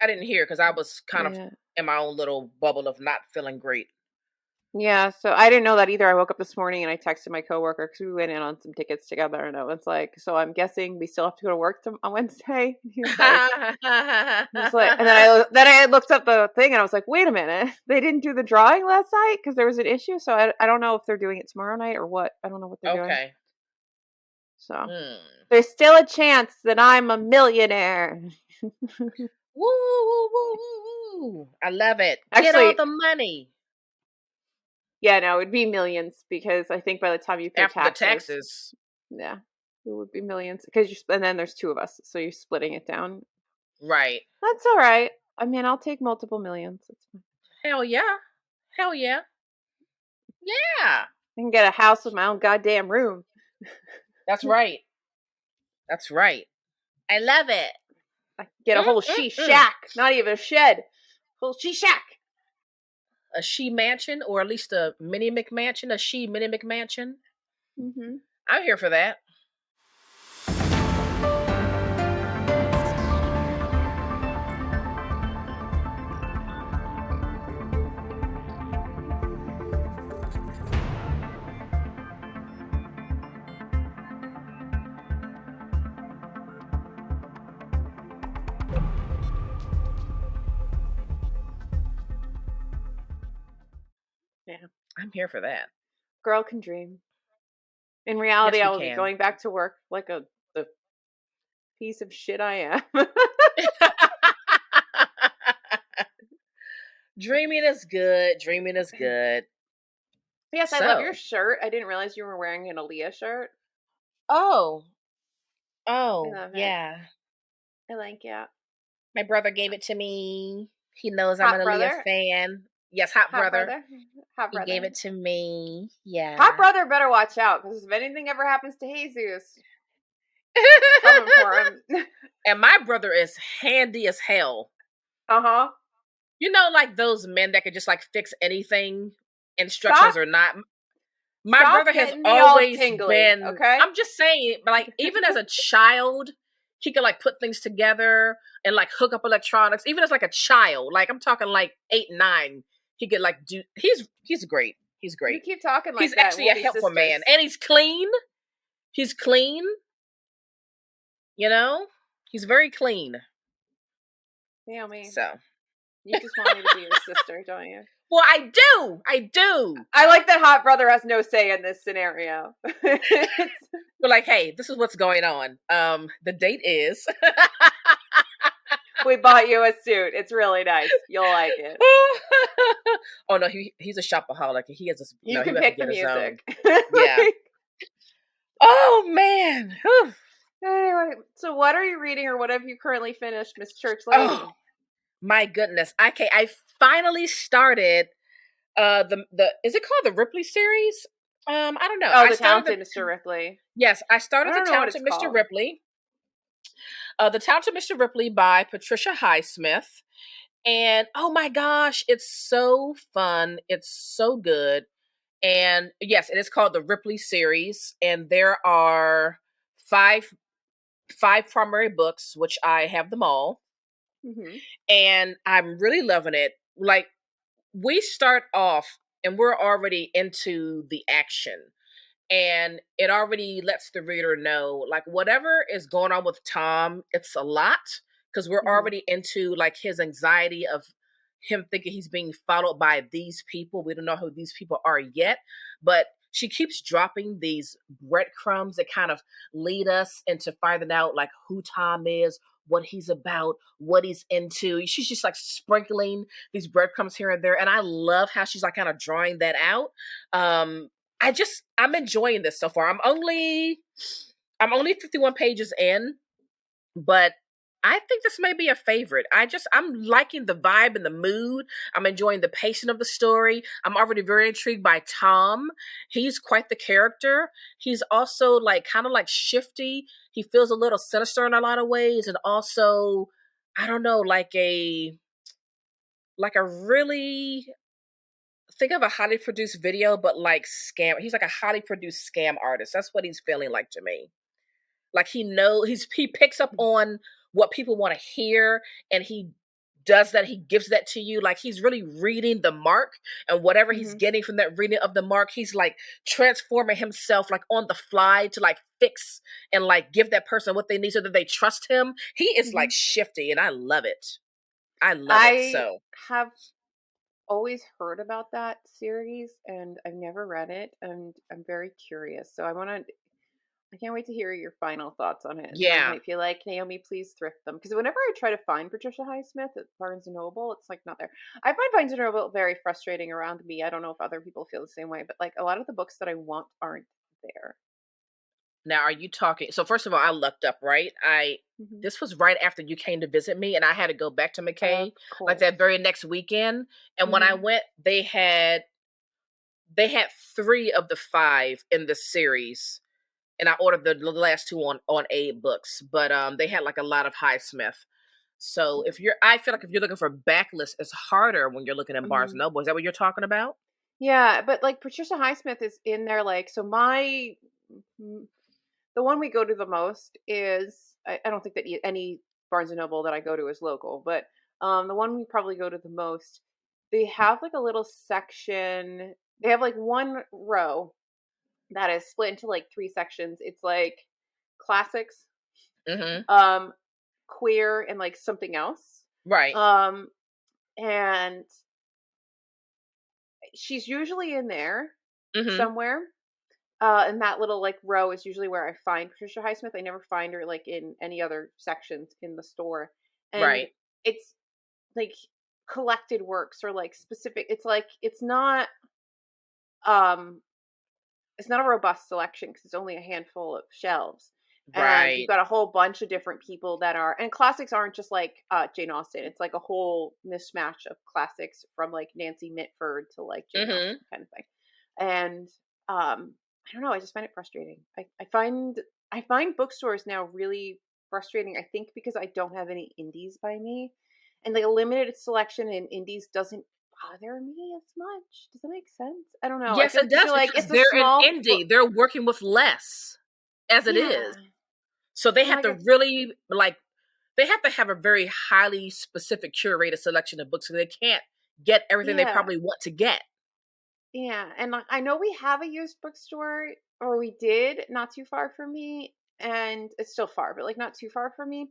I didn't hear because I was kind of Yeah. in my own little bubble of not feeling great. Yeah, so I didn't know that either. I woke up this morning and I texted my coworker because we went in on some tickets together, and I was like, "So I'm guessing we still have to go to work on Wednesday." And and then I looked up the thing and I was like, "Wait a minute, they didn't do the drawing last night because there was an issue." So I don't know if they're doing it tomorrow night or what. I don't know what they're doing. Okay. So Hmm. there's still a chance that I'm a millionaire. Woo, woo, woo, woo, woo. I love it. Get all Actually, the money yeah, no, it'd be millions because I think by the time you pay after the taxes, taxes. yeah, it would be millions because and then there's two of us, so you're splitting it down. Right. That's all right. I mean, I'll take multiple millions. It's fine. Hell yeah. Hell yeah. Yeah. I can get a house with my own goddamn room. That's right. That's right. I love it. I can get a whole she Mm. shack, not even a shed, whole she shack. A she mansion, or at least a mini McMansion, a she mini McMansion. Mm-hmm. I'm here for that. Yeah, I'm here for that. girl can dream. In reality, Yes, we I will be can. going back to work like the piece of shit I am. Dreaming is good. Dreaming is good. Yes, I love your So, shirt. I didn't realize you were wearing an Aaliyah shirt. oh, I oh, love it. yeah. I like it. My brother gave it to me. He knows I'm an Hot Aaliyah brother. fan. Yes, hot Hot brother. brother. Hot He gave brother. it to me. Hot Yeah. brother better watch out because if anything ever happens to Jesus, coming for him. And my brother is handy as hell. Uh-huh. You know, like those men that could just like fix anything, Stop instructions or not. My stop brother has getting me all always tingly, been, okay? I'm just saying, but like even as a child, he could like put things together and like hook up electronics. Even as like a child, like I'm talking like 8, 9, he could like do. He's great. He's You great. keep talking He's like that and actually we'll a be helpful man, sisters. and he's clean. He's clean. You know, he's very clean. Naomi, So, you just want me to be your sister, don't you? well, I do. I do. I like that hot brother has no say in this scenario. We're like, hey, this is what's going on. The date is. We bought you a suit. It's really nice. You'll like it. Oh no, he's a shopaholic. He has a You he can has to pick the get his own. music. Yeah. Oh man. Whew. Anyway, so what are you reading or what have you currently finished, Miss Church Oh Lady? my goodness. Okay, I finally started the is it called the Ripley series? I don't know. Oh, I The started Talented Mr. Ripley. yes, I I started The don't know what it's Talented Mr. called. Ripley. The Talented Mr. Ripley by Patricia Highsmith. And oh my gosh, it's so fun. It's so good. And yes, it is called the Ripley series. And there are five primary books, which I have them all. Mm-hmm. And I'm really loving it. Like we start off and we're already into the action. And it already lets the reader know like whatever is going on with Tom, it's a lot because we're Mm-hmm. already into like his anxiety of him thinking he's being followed by these people. We don't know who these people are yet, but she keeps dropping these breadcrumbs that kind of lead us into finding out like who Tom is, what he's about, what he's into. She's just like sprinkling these breadcrumbs here and there. And I love how she's like kind of drawing that out. I'm enjoying this so far. I'm only 51 pages in, but I think this may be a favorite. I'm liking the vibe and the mood. I'm enjoying the pacing of the story. I'm already very intrigued by Tom. He's quite the character. He's also like kind of like shifty. He feels a little sinister in a lot of ways, and also, I don't know, like a really think of a highly produced video, but like scam. He's like a highly produced scam artist. That's what he's feeling like to me. Like he picks up on what people want to hear, and he does that. He gives that to you. Like he's really reading the mark, and whatever he's Hmm. getting from that reading of the mark, he's like transforming himself like on the fly to like fix and like give that person what they need so that they trust him. He is Hmm. like shifty, and I love it. I love it. I So have always heard about that series and I've never read it, and I'm very curious. So I can't wait to hear your final thoughts on it. And so I yeah. might feel like, Naomi, please thrift them. Because whenever I try to find Patricia Highsmith at Barnes and Noble, it's like not there. I find Barnes and Noble very frustrating around me. I don't know if other people feel the same way, but like a lot of the books that I want aren't there. Now, are you talking? So first of all, I looked up, right? I Hmm. This was right after you came to visit me, and I had to go back to Of McKay like course. that very next weekend. And when I Hmm. went, they had three of the five in the series, and I ordered the last two on Aid Books. But they had like a lot of Highsmith. So I feel like if you're looking for backlist, it's harder when you're looking at Barnes and Hmm. Noble. Is that what you're talking about? Yeah, but like Patricia Highsmith is in there. Like, so mm, the one we go to the most is I don't think that any Barnes and Noble that I go to is local, but the one we probably go to the most, they have like a little section. They have like one row that is split into like three sections. It's like classics, Mm-hmm. um, queer, and like something else. Right. Um, and she's usually in there Mm-hmm. somewhere. And that little like row is usually where I find Patricia Highsmith. I never find her like in any other sections in the store. And Right. it's like collected works or like specific. Um it's not a robust selection because it's only a handful of shelves. And you've Right. got a whole bunch of different people that are, and classics aren't just like Jane Austen. It's like a whole mismatch of classics from like Nancy Mitford to like Jane Mm-hmm. Austen kind of thing. And I don't know, I just find it frustrating. I find bookstores now really frustrating, I think because I don't have any indies by me. And like a limited selection in indies doesn't bother me as much. Does that make sense? I don't know. I Yes, feel it like you does feel like because it's a they're an small book. indie. They're working with less as it is. Yeah. So they And have like to really like they have to have a very highly specific curated selection of books so they can't get everything they yeah. probably want to get. Yeah. And like I know we have a used bookstore, or we did not too far from me, and it's still far, but like not too far from me.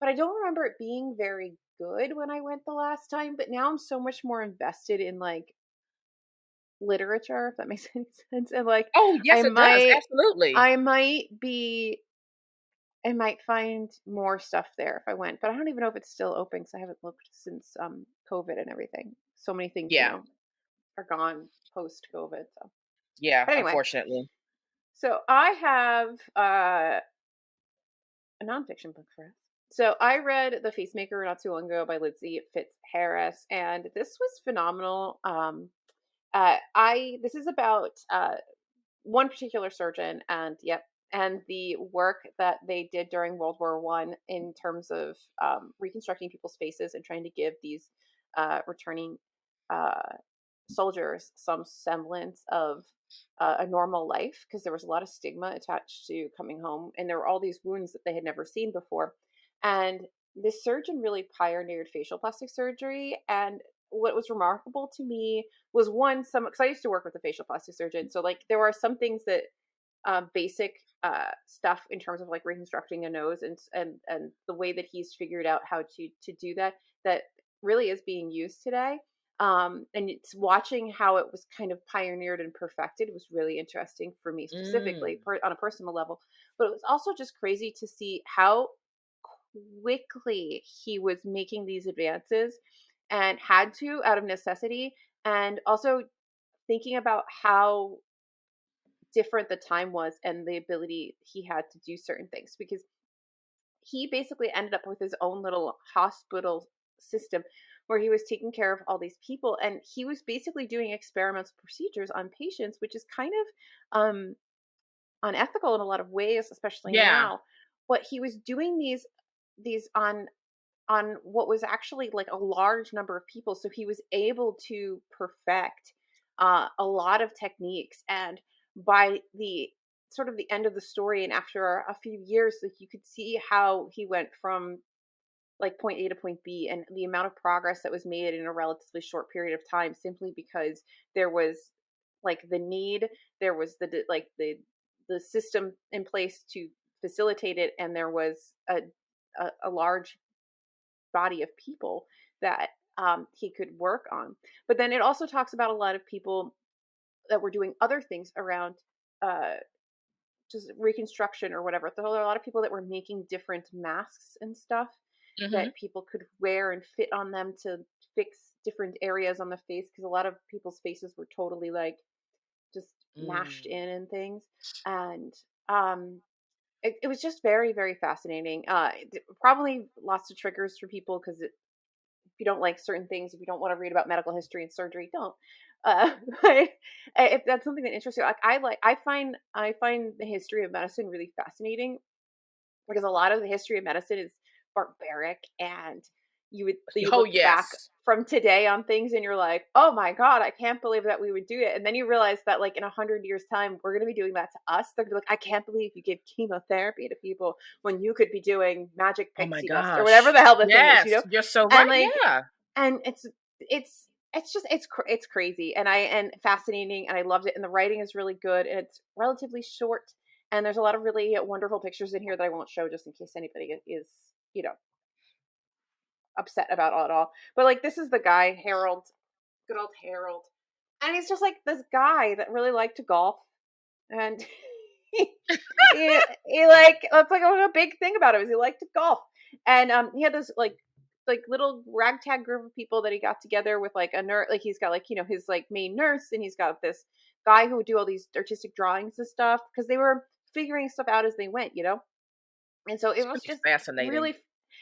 But I don't remember it being very good when I went the last time, but now I'm so much more invested in like literature, if that makes any sense. And like Oh, I yes, it does. might Absolutely. I might be I might find more stuff there if I went, but I don't even know if it's still open because I haven't looked since COVID and everything. So many things, Yeah. are gone post COVID. So, Yeah, but anyway, unfortunately. so I have a nonfiction book for us. So I read The Facemaker not too long ago by Lindsay Fitzharris, and this was phenomenal. I This is about one particular surgeon, and yep, and the work that they did during World War I in terms of reconstructing people's faces and trying to give these returning uh, soldiers some semblance of a normal life, because there was a lot of stigma attached to coming home, and there were all these wounds that they had never seen before. And this surgeon really pioneered facial plastic surgery. And what was remarkable to me was one, some because I used to work with a facial plastic surgeon, so like there are some things that basic stuff in terms of like reconstructing a nose, and the way that he's figured out how to do that really is being used today. And it's watching how it was kind of pioneered and perfected was really interesting for me specifically Mm. on a personal level. But it was also just crazy to see how quickly he was making these advances and had to out of necessity, and also thinking about how different the time was and the ability he had to do certain things, because he basically ended up with his own little hospital system where he was taking care of all these people, and he was basically doing experimental procedures on patients, which is kind of unethical in a lot of ways, especially Yeah. now. But he was doing these on what was actually like a large number of people, so he was able to perfect a lot of techniques. And by the sort of the end of the story, and after a few years, like you could see how he went from like point A to point B, and the amount of progress that was made in a relatively short period of time simply because there was like the need, there was the system in place to facilitate it, and there was a large body of people that he could work on. But then it also talks about a lot of people that were doing other things around uh, just reconstruction or whatever. There were a lot of people that were making different masks and stuff Hmm. that people could wear and fit on them to fix different areas on the face, because a lot of people's faces were totally like just mashed Mm. in and things. And um it was just very, very fascinating. Probably lots of triggers for people, because if you don't like certain things, if you don't want to read about medical history and surgery, don't. But if that's something that interests you, I find the history of medicine really fascinating, because a lot of the history of medicine is barbaric, and you Oh look back yes. from today on things and you're like, oh my god, I can't believe that we would do it. And then you realize that like in 100 years time we're going to be doing that to us. They're gonna be like, I can't believe you give chemotherapy to people when you could be doing magic Oh my pixie dust or whatever gosh. the hell the thing is, Yes, you're so and right. like, Yeah. and it's crazy, and fascinating, and I loved it, and the writing is really good, and it's relatively short, and there's a lot of really wonderful pictures in here that I won't show just in case anybody is you know upset about it all. But like, this is the guy, Harold, good old Harold, and he's just like this guy that really liked to golf, and he, he like, that's like a big thing about him, is he liked to golf. And he had this like little ragtag group of people that he got together with, like a nurse, like he's got like, his like main nurse, and he's got this guy who would do all these artistic drawings and stuff, because they were figuring stuff out as they went. And so it It's was pretty just really, fascinating.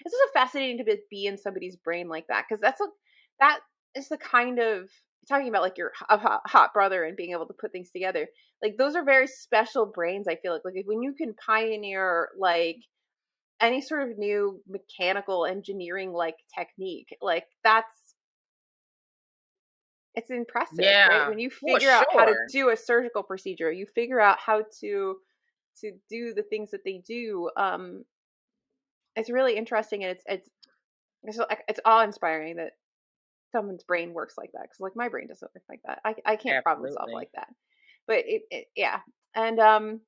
it's just fascinating to be in somebody's brain like that, because that is the kind of, talking about like your hot brother and being able to put things together. Like, those are very special brains. I feel like when you can pioneer like any sort of new mechanical engineering like technique, like it's impressive, right? Yeah, When you for figure out how to sure. do a surgical procedure, you figure out how to do the things that they do. It's really interesting, and it's awe inspiring that someone's brain works like that, because like my brain doesn't work like that. I can't problem solve Absolutely. like that. But yeah. And oh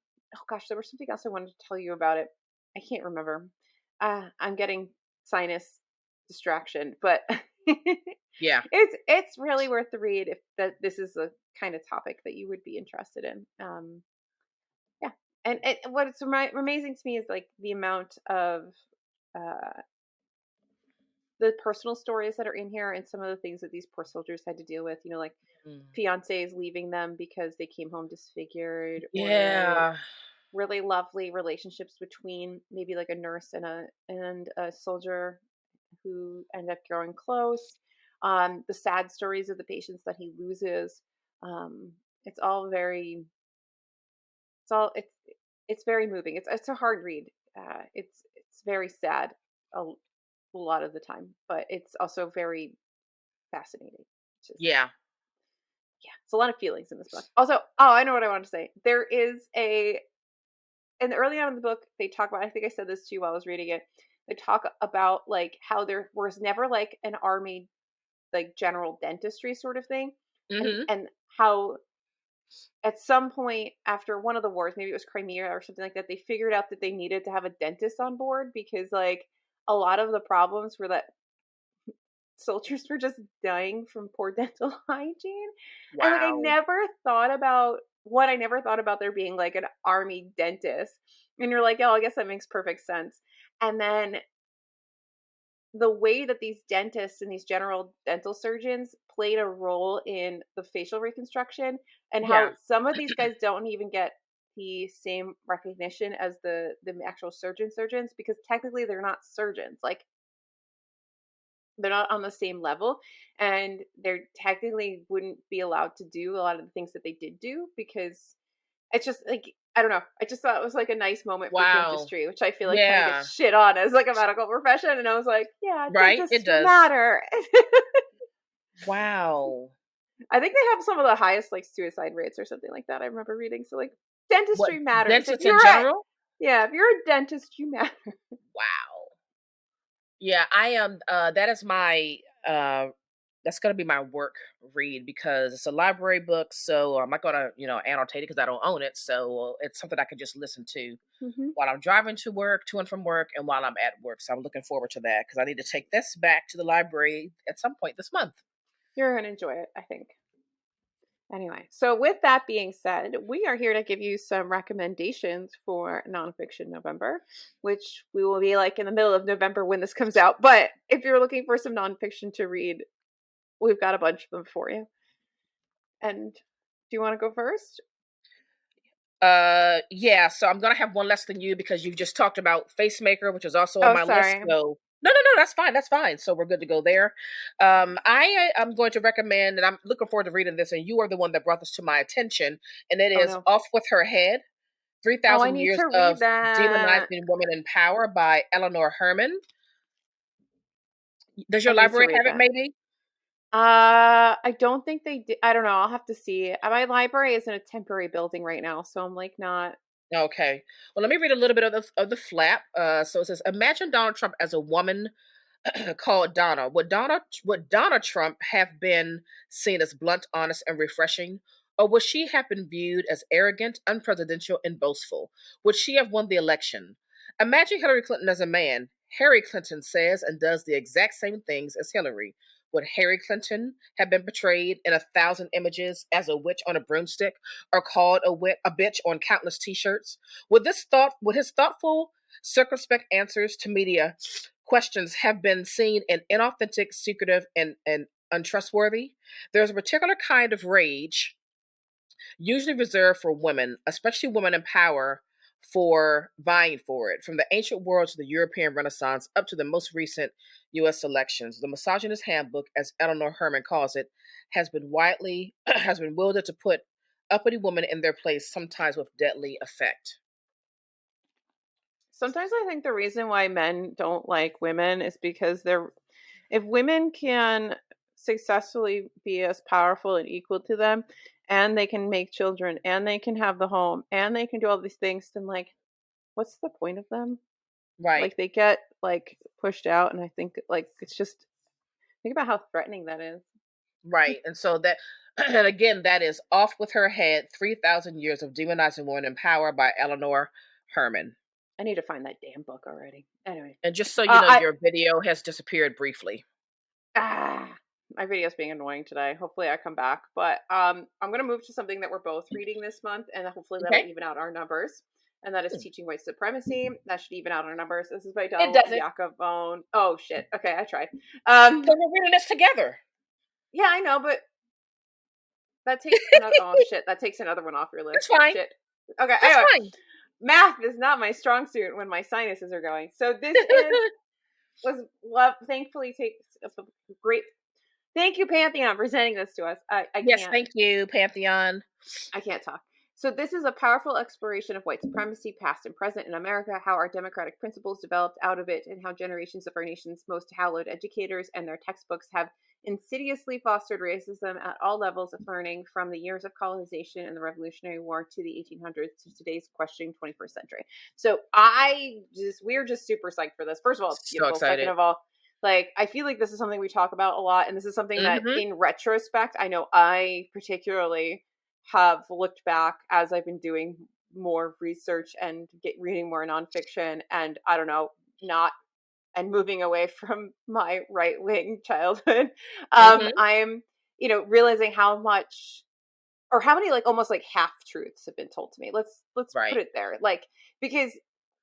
gosh, there was something else I wanted to tell you about it. I can't remember. I'm getting sinus distraction, but Yeah, it's really worth the read if this is a kind of topic that you would be interested in. Yeah. And what's amazing to me is like the amount of uh the personal stories that are in here, and some of the things that these poor soldiers had to deal with, like mm, fiancés leaving them because they came home disfigured, or yeah. really lovely relationships between maybe like a nurse and a soldier who end up growing close. The sad stories of the patients that he loses. Um, it's all very, it's all, it's very moving. It's a hard read. It's very sad a lot of the time, but it's also very fascinating. Just, Yeah. yeah, it's a lot of feelings in this book. Also, oh, I know what I wanted to say. There is and early on in the book, they talk about, I think I said this to you while I was reading it. They talk about like how there was never like an army like general dentistry sort of thing, and Hmm. how at some point after one of the wars, maybe it was Crimea or something like that, they figured out that they needed to have a dentist on board, because like a lot of the problems were that soldiers were just dying from poor dental hygiene. And like, Wow. I never thought about there being like an army dentist. And you're like, oh, I guess that makes perfect sense. And then the way that these dentists and these general dental surgeons played a role in the facial reconstruction, and how Yeah. some of these guys don't even get the same recognition as the actual surgeons, because technically they're not surgeons. Like, they're not on the same level, and they're technically wouldn't be allowed to do a lot of the things that they did do, because it's just like, I don't know, I just thought it was like a nice moment for Wow. dentistry, which I feel like kind of Yeah. gets shit on as like a medical profession, and I was like, yeah, Right? It dentists does. matter. Wow. I think they have some of the highest like suicide rates or something like that, I remember reading. So like, What, dentistry matters. dentists in general? Yeah, if you're a dentist, you matter. Wow. Yeah, I am. That is my. That's gonna be my work read because it's a library book. So I'm not gonna, annotate it because I don't own it. So it's something I can just listen to Hmm. while I'm driving to work, to and from work, and while I'm at work. So I'm looking forward to that because I need to take this back to the library at some point this month. You're going to enjoy it, I think. Anyway, so with that being said, we are here to give you some recommendations for Nonfiction November, which we will be like in the middle of November when this comes out. But if you're looking for some nonfiction to read, we've got a bunch of them for you. And do you want to go first? Yeah, so I'm gonna have one less than you because you've just talked about Facemaker, which is also on Oh, my list. sorry. So no, that's fine. So we're good to go there. I am going to recommend, and I'm looking forward to reading this, and you are the one that brought this to my attention, and it Oh, is no. Off with Her Head, Oh, I 3,000 need Years to of read that. Demonizing Women in Power by Eleanor Herman. Does I your need to library read have it that. maybe? I don't think they did. I don't know. I'll have to see. My library is in a temporary building right now, so I'm like not. Okay. Well, let me read a little bit of the flap. So it says, imagine Donald Trump as a woman called Donna. Would Donna Trump have been seen as blunt, honest, and refreshing? Or would she have been viewed as arrogant, unpresidential, and boastful? Would she have won the election? Imagine Hillary Clinton as a man. Harry Clinton says and does the exact same things as Hillary. Would Harry Clinton have been portrayed in 1,000 images as a witch on a broomstick, or called a bitch on countless T-shirts? Would his thoughtful, circumspect answers to media questions have been seen in inauthentic, secretive, and untrustworthy? There's a particular kind of rage, usually reserved for women, especially women in power, for vying for it. From the ancient world to the European Renaissance up to the most recent US elections, the misogynist handbook, as Eleanor Herman calls it, has been widely has been wielded to put uppity women in their place, sometimes with deadly effect. Sometimes I think the reason why men don't like women is because they're if women can successfully be as powerful and equal to them, and they can make children, and they can have the home, and they can do all these things, then like what's the point of them? Right, Like they get like pushed out, and I think like it's just think about how threatening that is. right. And so that and again, that is Off with Her Head, 3,000 Years of Demonizing Women in Power by Eleanor Herman. I need to find that damn book already. Anyway, And just so you know, I your video has disappeared briefly. ah, my video's being annoying today. Hopefully, I come back. But I'm gonna move to something that we're both reading this month, and hopefully that'll Okay. even out our numbers. And that is Teaching White Supremacy. That should even out our numbers. This is by It Donald doesn't. Yakavone. Oh shit. Okay, I tried. So we're reading this together. Yeah, I know, but that takes another. Oh shit, that takes another one off your That's list. fine. Shit. Okay. That's Anyway, fine. math is not my strong suit when my sinuses are going. So this is was love. Thankfully, takes a great. Thank you, Pantheon, for sending this to us. I Yes, can't. thank you, Pantheon. I can't talk. So, this is a powerful exploration of white supremacy, past and present in America, how our democratic principles developed out of it, and how generations of our nation's most hallowed educators and their textbooks have insidiously fostered racism at all levels of learning, from the years of colonization and the Revolutionary War to the 1800s to today's questioning 21st century. So, we're just super psyched for this. First of all, it's So beautiful. Second excited. of all, like, I feel like this is something we talk about a lot, and this is something that, Mm-hmm. in retrospect, I know I particularly have looked back as I've been doing more research and reading more nonfiction, and I don't know, not and moving away from my right wing childhood. Mm-hmm. I'm realizing how much or how many like almost like half truths have been told to me. Let's put Right. it there, like because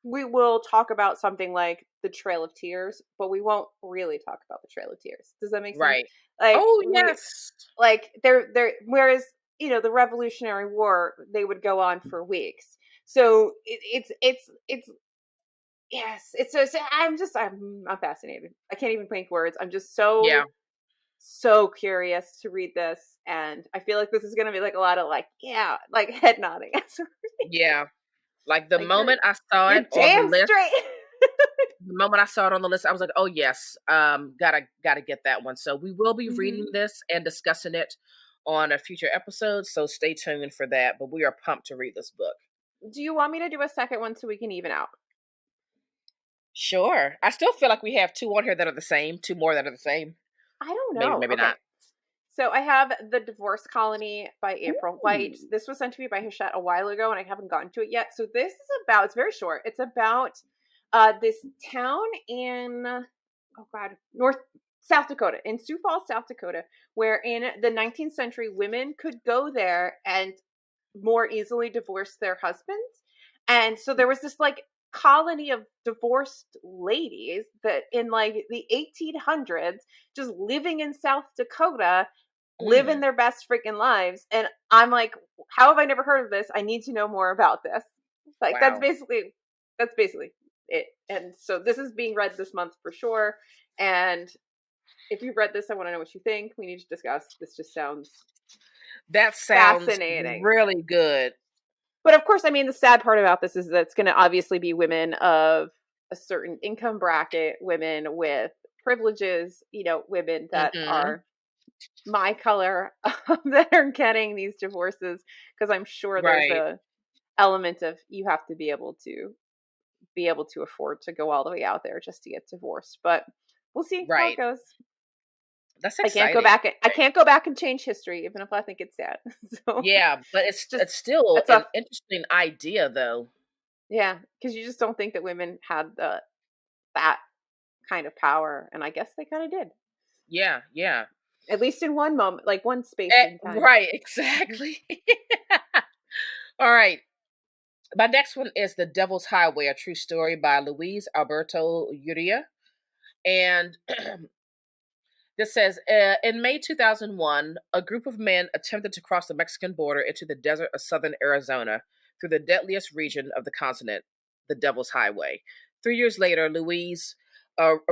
we will talk about something like the Trail of Tears, but we won't really talk about the Trail of Tears. Does that make sense? Right. Like Oh we yes. like they're whereas the Revolutionary War, they would go on for weeks. So it's yes, it's just I'm fascinated. I can't even think words. I'm just Yeah. so curious to read this, and I feel like this is gonna be like a lot of like yeah, like head nodding. Yeah. Like the Like you're moment I saw you're it on the damn list, straight. I was like, oh yes, gotta get that one. So we will be reading Hmm. this and discussing it on a future episode. So stay tuned for that. But we are pumped to read this book. Do you want me to do a second one so we can even out? Sure. I still feel like we have two on here that are the same, two more that are the same. I don't Maybe, know. maybe Okay. not. So I have The Divorce Colony by April White. Ooh. This was sent to me by Hachette a while ago, and I haven't gotten to it yet. So this is about, it's very short. It's about this town in, oh God, South Dakota, in Sioux Falls, South Dakota, where in the 19th century, women could go there and more easily divorce their husbands. And so there was this like colony of divorced ladies that in like the 1800s just living in South Dakota, living Mm, their best freaking lives. And I'm like, how have I never heard of this? I need to know more about this. Like wow. that's basically it. And so this is being read this month for sure. And if you've read this, I want to know what you think. We need to discuss. This just sounds That sounds fascinating. really good. But of course, I mean, the sad part about this is that it's going to obviously be women of a certain income bracket, women with privileges, women that Hmm. are my color that are getting these divorces, because I'm sure there's Right. a element of you have to be able to afford to go all the way out there just to get divorced. But we'll see how it Right. goes. That's I can't go exciting. back. I can't go back and change history, even if I think it's sad. So Yeah, but it's just it's still that's an a interesting idea though. yeah, because you just don't think that women had that kind of power, and I guess they kind of did, Yeah, yeah. at least in one moment, like one space in time. Right, Mhm. exactly. All right. My next one is The Devil's Highway, a true story by Luis Alberto Uria. And this says in May 2001, a group of men attempted to cross the Mexican border into the desert of southern Arizona through the deadliest region of the continent, the Devil's Highway. 3 years later, Louise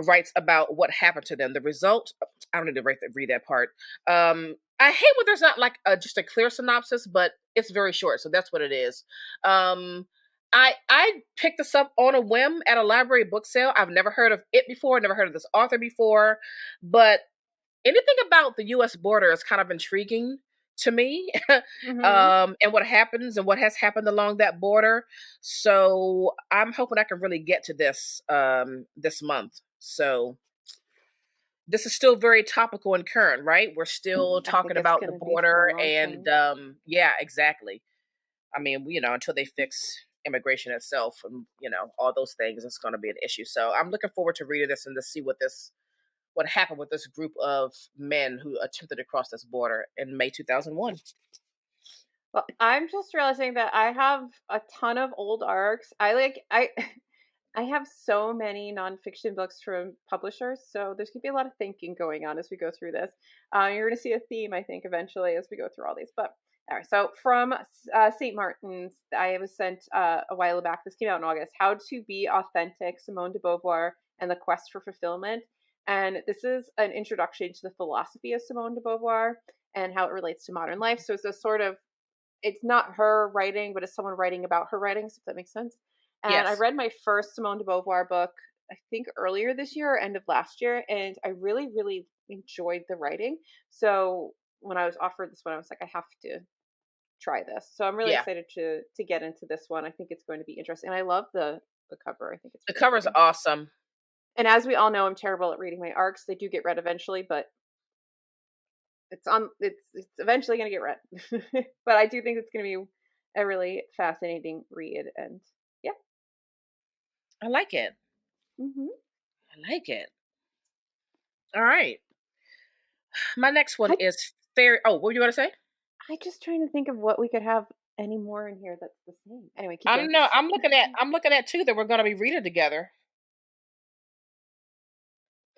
writes about what happened to them. The result, I don't need to read that part. I hate when there's not like just a clear synopsis, but it's very short, so that's what it is. Um, I picked this up on a whim at a library book sale. I've never heard of it before, never heard of this author before, but anything about the U.S. border is kind of intriguing to me, Mhm. and what happens and what has happened along that border. So I'm hoping I can really get to this this month. So this is still very topical and current, right? We're still I think talking it's about the gonna be for border, a long and time. yeah, exactly. I mean, until they fix immigration itself and all those things, it's going to be an issue. So I'm looking forward to reading this and to see what happened with this group of men who attempted to cross this border in May 2001. Well, I'm just realizing that I have a ton of old arcs. I have so many nonfiction books from publishers, so there's gonna be a lot of thinking going on as we go through this. You're gonna see a theme, I think, eventually as we go through all these. But all right, so from St. Martin's, I was sent a while back. This came out in August. How to Be Authentic: Simone de Beauvoir and the Quest for Fulfillment. And this is an introduction to the philosophy of Simone de Beauvoir and how it relates to modern life. So it's a sort of, it's not her writing, but it's someone writing about her writings, if that makes sense. And I Yes. read my first Simone de Beauvoir book, I think earlier this year or end of last year, and I really, really enjoyed the writing. So when I was offered this one, I was like, I have to try this. So I'm really Yeah. excited to get into this one. I think it's going to be interesting. And I love the cover. I think it's The really cover's pretty. awesome. And as we all know, I'm terrible at reading my arcs. They do get read eventually, but it's eventually going to get read. But I do think it's going to be a really fascinating read, and yeah. I like it. Hmm. I like it. All right. My next one I is Fairy. Oh, what were you going to say? I just trying to think of what we could have any more in here that's the same. Anyway, keep I going. don't know. I'm looking at two that we're going to be reading together.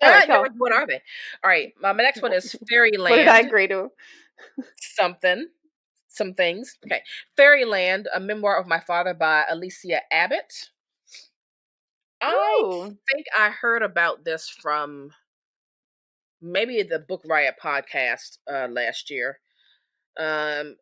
All right, You're go. like, what are they? All right. My next one is What did I Fairyland. agree to? Something. Some things. Okay. Fairyland, a memoir of my father by Alicia Abbott. I Ooh. think I heard about this from maybe the Book Riot podcast last year. Um,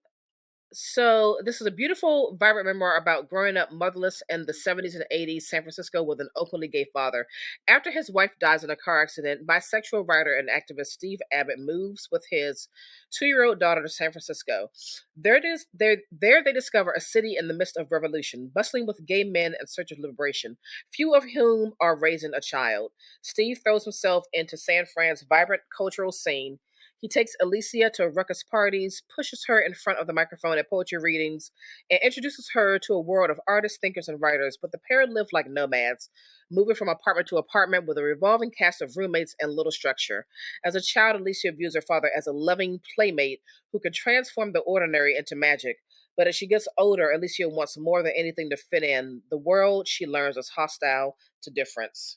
So this is a beautiful, vibrant memoir about growing up motherless in the 70s and 80s San Francisco with an openly gay father. After his wife dies in a car accident, bisexual writer and activist Steve Abbott moves with his 2-year-old daughter to San Francisco. There they discover a city in the midst of revolution, bustling with gay men in search of liberation, few of whom are raising a child. Steve throws himself into San Fran's vibrant cultural scene. He takes Alicia to ruckus parties, pushes her in front of the microphone at poetry readings, and introduces her to a world of artists, thinkers, and writers. But the pair live like nomads, moving from apartment to apartment with a revolving cast of roommates and little structure. As a child, Alicia views her father as a loving playmate who can transform the ordinary into magic. But as she gets older, Alicia wants more than anything to fit in. The world, she learns, is hostile to difference.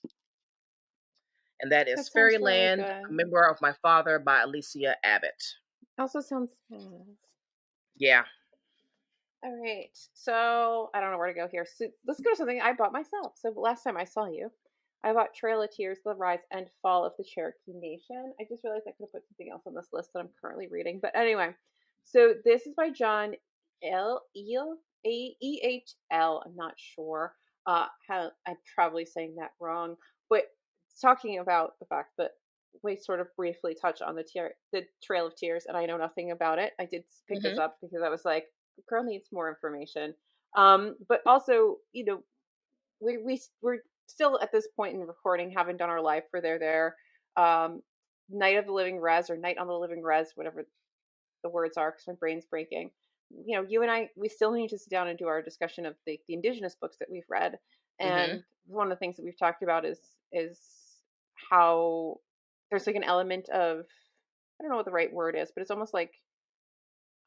And that is That sounds really Fairyland, a good. Memoir of My Father by Alicia Abbott. Also sounds sad. Yeah. All right. So I don't know where to go here. So let's go to something I bought myself. So last time I saw you, I bought Trail of Tears, The Rise and Fall of the Cherokee Nation. I just realized I could have put something else on this list that I'm currently reading. But anyway, so this is by John Ehl. I'm not sure how I'm probably saying that wrong, but it's talking about the fact that we sort of briefly touch on the Trail of Tears, and I know nothing about it. I did pick this Hmm. up because I was like, girl needs more information. But also, we're still at this point in recording, haven't done our live for there. Um, Night of the Living Res or Night on the Living Res, whatever the words are, because my brain's breaking. You and I, we still need to sit down and do our discussion of the indigenous books that we've read. Hmm. And one of the things that we've talked about is how there's like an element of, I don't know what the right word is, but it's almost like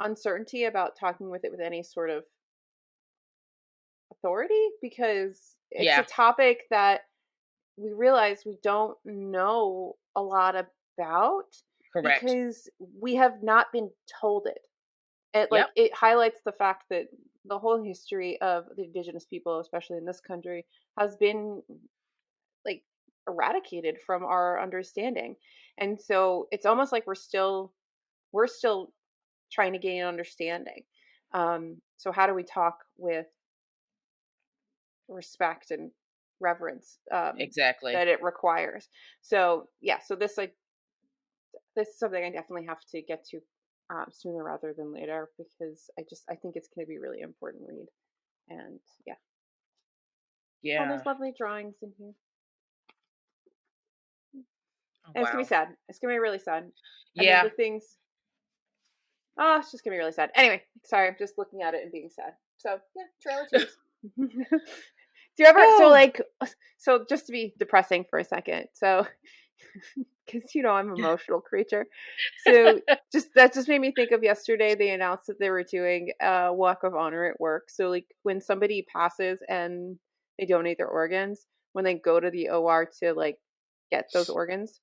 uncertainty about talking with it with any sort of authority, because it's a Yeah, topic that we realize we don't know a lot about correct. because we have not been told it. Yep. It highlights the fact that the whole history of the indigenous people, especially in this country, has been like eradicated from our understanding. And so it's almost like we're still trying to gain understanding. So how do we talk with respect and reverence Exactly. that it requires? So yeah, so this is something I definitely have to get to sooner rather than later, because I think it's going to be a really important read. And yeah, oh, Yeah. there's lovely drawings in here, Oh, and it's gonna be wow. sad. It's gonna be really sad. And then Yeah. the things, oh, it's just gonna be really sad. Anyway, sorry, I'm just looking at it and being sad. So yeah, Trail of Tears. Do you ever Oh. so just to be depressing for a second, so because I'm an emotional creature. So just made me think of yesterday. They announced that they were doing a walk of honor at work. So like when somebody passes and they donate their organs, when they go to the OR to like get those organs,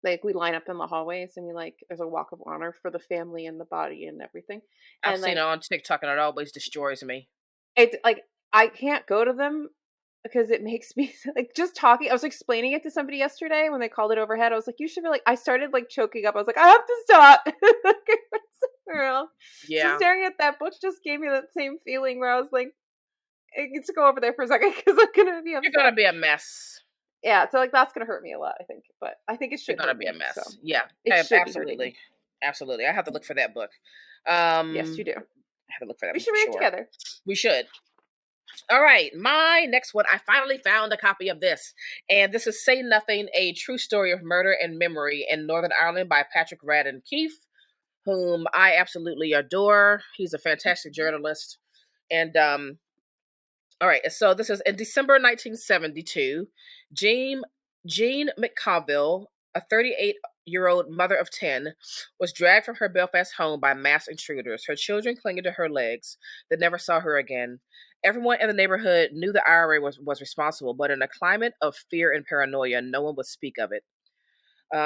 like we line up in the hallways and we like there's a walk of honor for the family and the body and everything. I've And seen it like on TikTok and it always destroys me. it's like I can't go to them because it makes me like just talking. I was explaining it to somebody yesterday when they called it overhead. I was like, you should be like, I started like choking up. I was like, I have to stop. Girl. So Yeah. staring at that book just gave me that same feeling where I was like, I get to go over there for a second because I'm gonna be You're upset. gonna be a mess. Yeah, so like that's gonna hurt me a lot, I think. But I think it You're should gonna hurt be a me. So mess. Yeah. it should be hurting me. Absolutely. Absolutely. I have to look for that book. Yes, you do. I have to look for that We book should for read it sure. together. We should. All right, my next one. I finally found a copy of this, and this is "Say Nothing: A True Story of Murder and Memory in Northern Ireland" by Patrick Radden Keefe, whom I absolutely adore. He's a fantastic journalist, and all right, so this is in December 1972. Jean Jean McConville, a 38-year-old mother of 10, was dragged from her Belfast home by masked intruders, her children clinging to her legs. They never saw her again. Everyone in the neighborhood knew the IRA was responsible, but in a climate of fear and paranoia, no one would speak of it.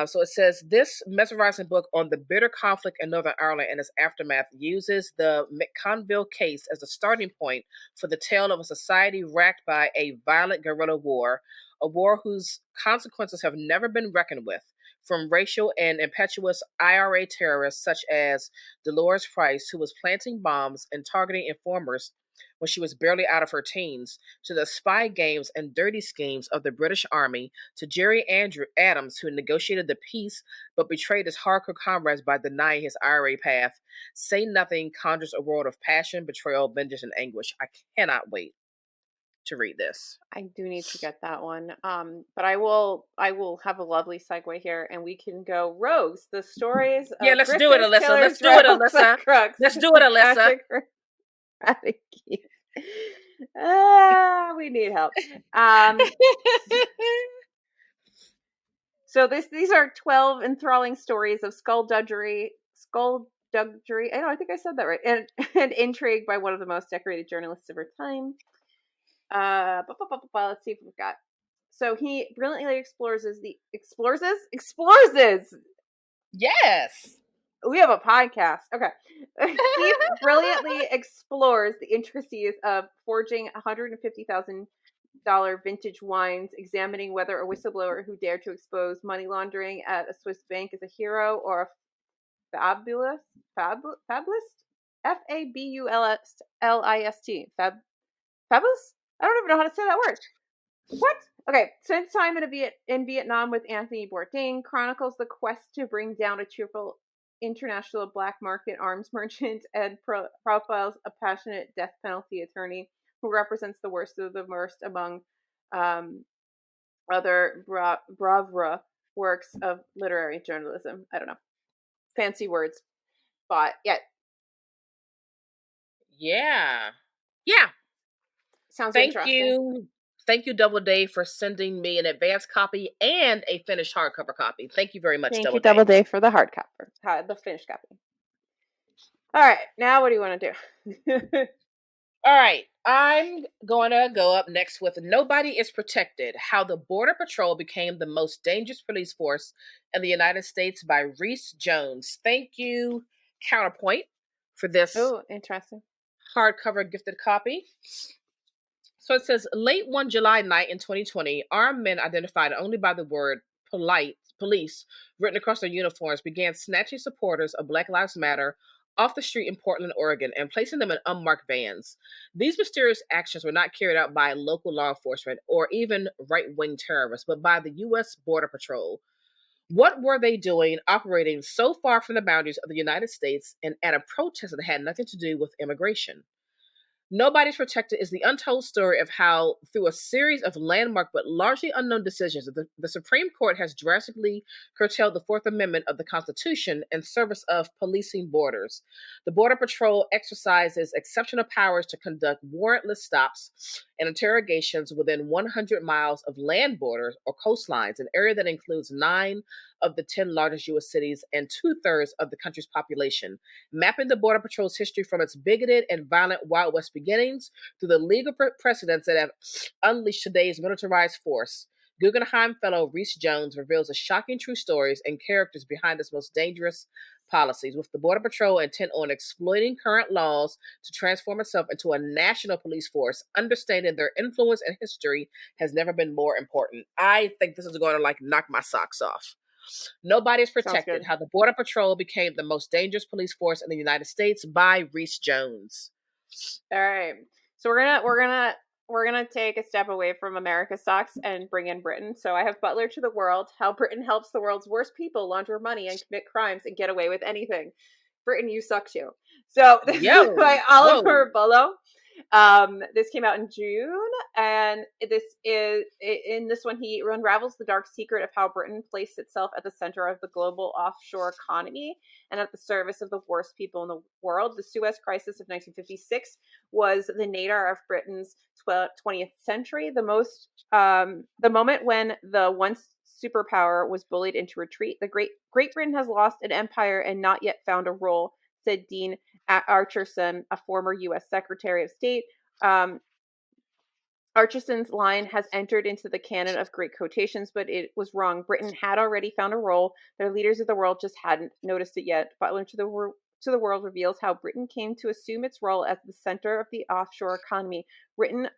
So it says this mesmerizing book on the bitter conflict in Northern Ireland and its aftermath uses the McConville case as a starting point for the tale of a society racked by a violent guerrilla war, a war whose consequences have never been reckoned with. from racial and impetuous IRA terrorists such as Dolores Price, who was planting bombs and targeting informers when she was barely out of her teens, to the spy games and dirty schemes of the British Army, to Jerry Andrew Adams, who negotiated the peace but betrayed his hardcore comrades by denying his IRA path. Say Nothing conjures a world of passion, betrayal, vengeance, and anguish. I cannot wait to read this. I do need to get that one. But I will have a lovely segue here, and we can go rogues. The stories Yeah, of let's do it, grifters, Alyssa. killers, Let's do it, rebels, and Alyssa. crooks. Let's do it, Alyssa. We need help. So these are 12 enthralling stories of skullduggery. I think I said that right. And intrigue by one of the most decorated journalists of our time. Let's see if we've got. So he brilliantly explores. Yes. We have a podcast. Okay. He brilliantly explores the intricacies of forging $150,000 vintage wines, examining whether a whistleblower who dared to expose money laundering at a Swiss bank is a hero or a fabulist. Fabulist? Fabulous? I don't even know how to say that word. What? Okay, spends time in Vietnam with Anthony Bourdain, chronicles the quest to bring down a cheerful international black market arms merchant, and profiles a passionate death penalty attorney who represents the worst of the worst among other bravura works of literary journalism. I don't know. Fancy words. But yeah. Yeah. Yeah. Sounds interesting. Thank you, Double Day, for sending me an advanced copy and a finished hardcover copy. Thank you very much, Thank Double you, Day. Double Day, for the hardcover, the finished copy. All right, now what do you want to do? All right, I'm going to go up next with Nobody is Protected, How the Border Patrol Became the Most Dangerous Police Force in the United States by Reese Jones. Thank you, Counterpoint, for this interesting hardcover gifted copy. So it says, late one July night in 2020, armed men identified only by the word police written across their uniforms began snatching supporters of Black Lives Matter off the street in Portland, Oregon, and placing them in unmarked vans. These mysterious actions were not carried out by local law enforcement or even right-wing terrorists, but by the U.S. Border Patrol. What were they doing operating so far from the boundaries of the United States and at a protest that had nothing to do with immigration? Nobody's Protected is the untold story of how, through a series of landmark but largely unknown decisions, the Supreme Court has drastically curtailed the Fourth Amendment of the Constitution in service of policing borders. The Border Patrol exercises exceptional powers to conduct warrantless stops and interrogations within 100 miles of land borders or coastlines, an area that includes 9 of the 10 largest U.S. cities and 2/3 of the country's population, mapping the Border Patrol's history from its bigoted and violent Wild West beginnings through the legal precedents that have unleashed today's militarized force. Guggenheim Fellow Reese Jones reveals the shocking true stories and characters behind its most dangerous policies, with the Border Patrol intent on exploiting current laws to transform itself into a national police force. Understanding their influence and history has never been more important. I think this is going to knock my socks off. Nobody's Protected, How the Border Patrol Became the Most Dangerous Police Force in the United States by Reese Jones. All right. So we're gonna take a step away from America's socks and bring in Britain. So I have Butler to the World, How Britain Helps the World's Worst People Launder Money and Commit Crimes and Get Away with Anything. Britain, you suck too. So this is by Oliver Bullough. This came out in June, and this is in this one he unravels the dark secret of how Britain placed itself at the center of the global offshore economy and at the service of the worst people in the world. The Suez Crisis of 1956 was the nadir of Britain's 20th century, the moment when the once superpower was bullied into retreat. The Great Britain has lost an empire and not yet found a role, said Dean Acheson, a former U.S. Secretary of State. Acheson's line has entered into the canon of great quotations, but it was wrong. Britain had already found a role. Their leaders of the world just hadn't noticed it yet. Butler to the World reveals how Britain came to assume its role as the center of the offshore economy. Written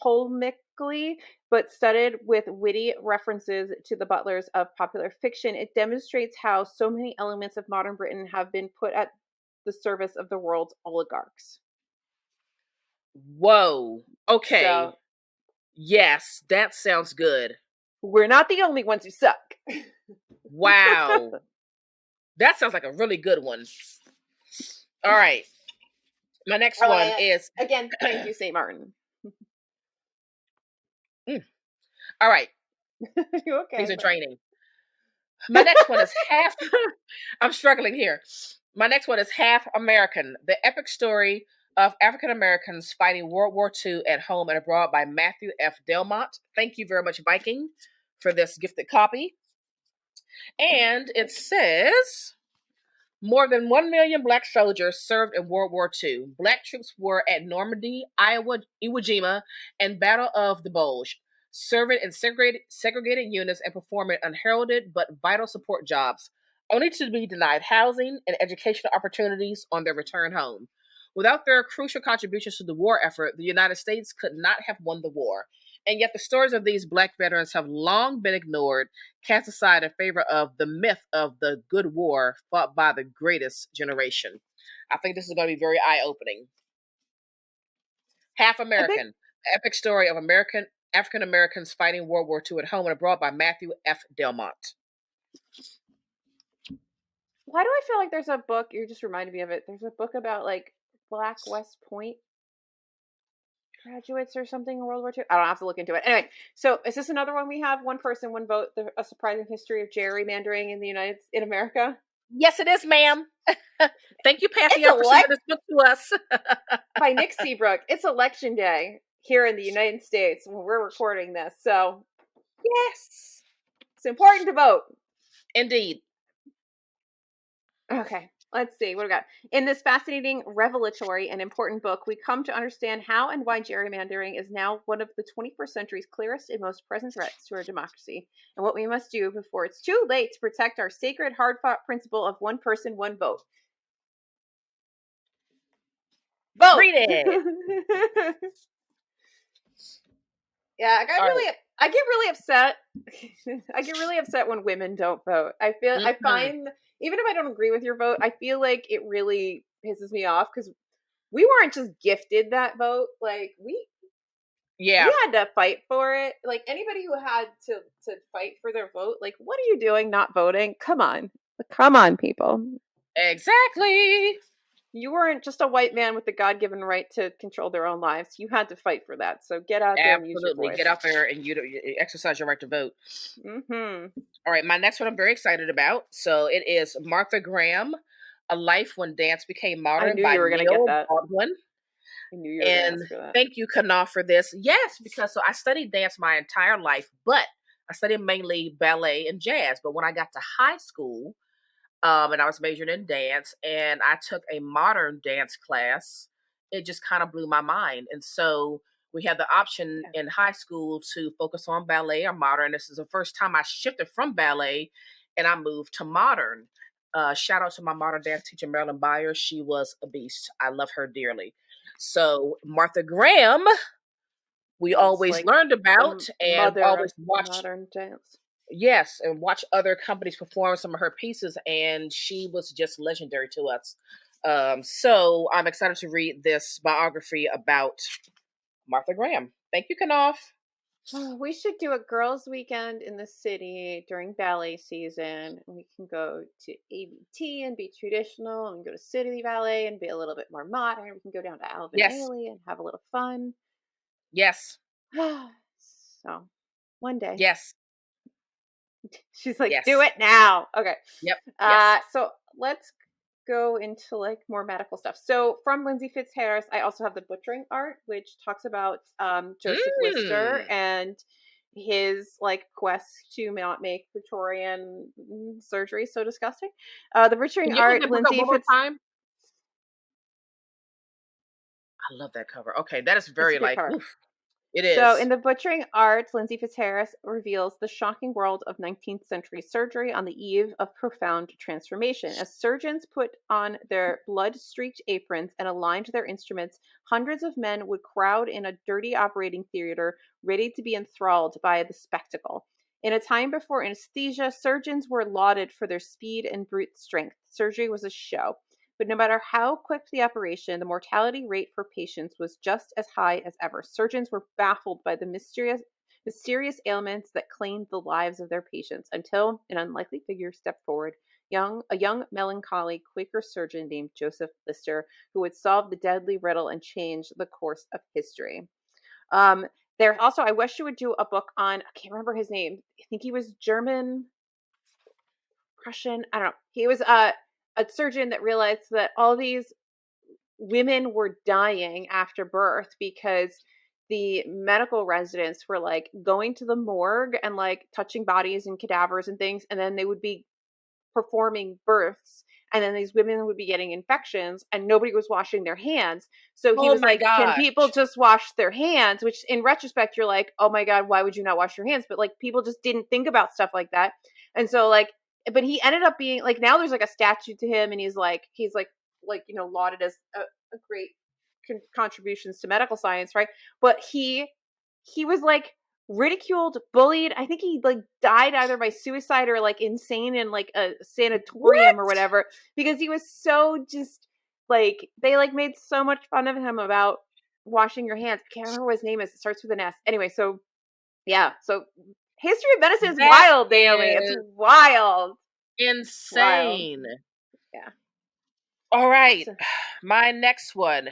polemic but studded with witty references to the butlers of popular fiction. It demonstrates how so many elements of modern Britain have been put at the service of the world's oligarchs. Whoa. Okay. So Yes, that sounds good. we're not the only ones who suck. Wow. That sounds like a really good one. All right. My next one is Again, thank you, St. Martin. all right. You okay? These are draining. My next one is half. I'm struggling here. My next one is Half American, the epic story of African Americans fighting World War II at home and abroad by Matthew F. Delmont. Thank you very much, Viking, for this gifted copy. And it says more than 1 million Black soldiers served in World War II. Black troops were at Normandy, Iowa, Iwo Jima, and Battle of the Bulge, serving in segregated units and performing unheralded but vital support jobs, only to be denied housing and educational opportunities on their return home. Without their crucial contributions to the war effort, the United States could not have won the war. And yet the stories of these Black veterans have long been ignored, cast aside in favor of the myth of the good war fought by the greatest generation. I think this is going to be very eye-opening. Half I think. American, the epic story of African Americans fighting World War II at home and abroad by Matthew F. Delmont. Why do I feel like there's a book? You just reminded me of it. There's a book about like Black West Point graduates or something in World War II. I don't have to look into it. Anyway, so is this another one we have? One person, one vote. A surprising history of gerrymandering in America. Yes, it is, ma'am. Thank you, Patty, for sending this book to us. By Nick Seabrook. It's election day here in the United States when we're recording this. So, yes, it's important to vote. Indeed. Okay, let's see. What do we got? In this fascinating, revelatory, and important book, we come to understand how and why gerrymandering is now one of the 21st century's clearest and most present threats to our democracy, and what we must do before it's too late to protect our sacred, hard-fought principle of one person, one vote. Vote! Read it! Yeah, I get really upset. I get really upset when women don't vote. I find, even if I don't agree with your vote, I feel like it really pisses me off because we weren't just gifted that vote. Like we had to fight for it. Like anybody who had to fight for their vote, like what are you doing not voting? Come on, people. Exactly. You weren't just a white man with the God-given right to control their own lives. You had to fight for that. So get out there and use your voice. Get out there and you exercise your right to vote. Mm-hmm. All right, my next one I'm very excited about. So it is Martha Graham, A Life When Dance Became Modern. I knew you were going to get that. Baldwin. I knew you were going to ask for that. Thank you, Kana, for this. Yes, because I studied dance my entire life, but I studied mainly ballet and jazz. But when I got to high school, and I was majoring in dance, and I took a modern dance class, it just kind of blew my mind. And so we had the option in high school to focus on ballet or modern. This is the first time I shifted from ballet and I moved to modern. Shout out to my modern dance teacher, Marilyn Byers. She was a beast. I love her dearly. So Martha Graham, we always learned about and always watched modern dance. Yes, and watch other companies perform some of her pieces, and she was just legendary to us. So I'm excited to read this biography about Martha Graham. Thank you, Knopf. Oh, we should do a girls' weekend in the city during ballet season. We can go to ABT and be traditional, and go to City Ballet and be a little bit more modern. We can go down to Alvin Ailey and have a little fun. Yes. So, one day. Yes. She's like, do it now. Okay. Yep. So let's go into like more medical stuff. So from Lindsay Fitzharris, I also have the butchering art, which talks about Joseph Lister and his like quest to not make Victorian surgery so disgusting. The butchering art, Lindsay Fitzharris. I love that cover. Okay, that is very like. Oof. It So, in is. The Butchering Art, Lindsay Fitzharris reveals the shocking world of 19th century surgery on the eve of profound transformation. As surgeons put on their blood streaked aprons and aligned their instruments, hundreds of men would crowd in a dirty operating theater, ready to be enthralled by the spectacle. In a time before anesthesia, surgeons were lauded for their speed and brute strength. Surgery was a show. But no matter how quick the operation, the mortality rate for patients was just as high as ever. Surgeons were baffled by the mysterious ailments that claimed the lives of their patients until an unlikely figure stepped forward, a young, melancholy Quaker surgeon named Joseph Lister, who would solve the deadly riddle and change the course of history. Um, there also, I wish you would do a book on, I can't remember his name. I think he was German, Prussian. I don't know. He was a surgeon that realized that all these women were dying after birth because the medical residents were like going to the morgue and like touching bodies and cadavers and things, and then they would be performing births, and then these women would be getting infections and nobody was washing their hands. So he Oh was my like, can gosh. people just wash their hands? Which in retrospect you're like, oh my god, why would you not wash your hands? But like people just didn't think about stuff like that. And so like, but he ended up being like, now there's like a statue to him, and he's like lauded as a great contributions to medical science, right? But he was like ridiculed, bullied. I think he like died either by suicide or like insane in like a What? sanatorium or whatever, because he was so just like, they like made so much fun of him about washing your hands. I can't remember what his name is. It starts with an S. Anyway, so yeah, so history of medicine is That wild, Naomi. It's is wild, wild. insane. Yeah. All right. So, My next one.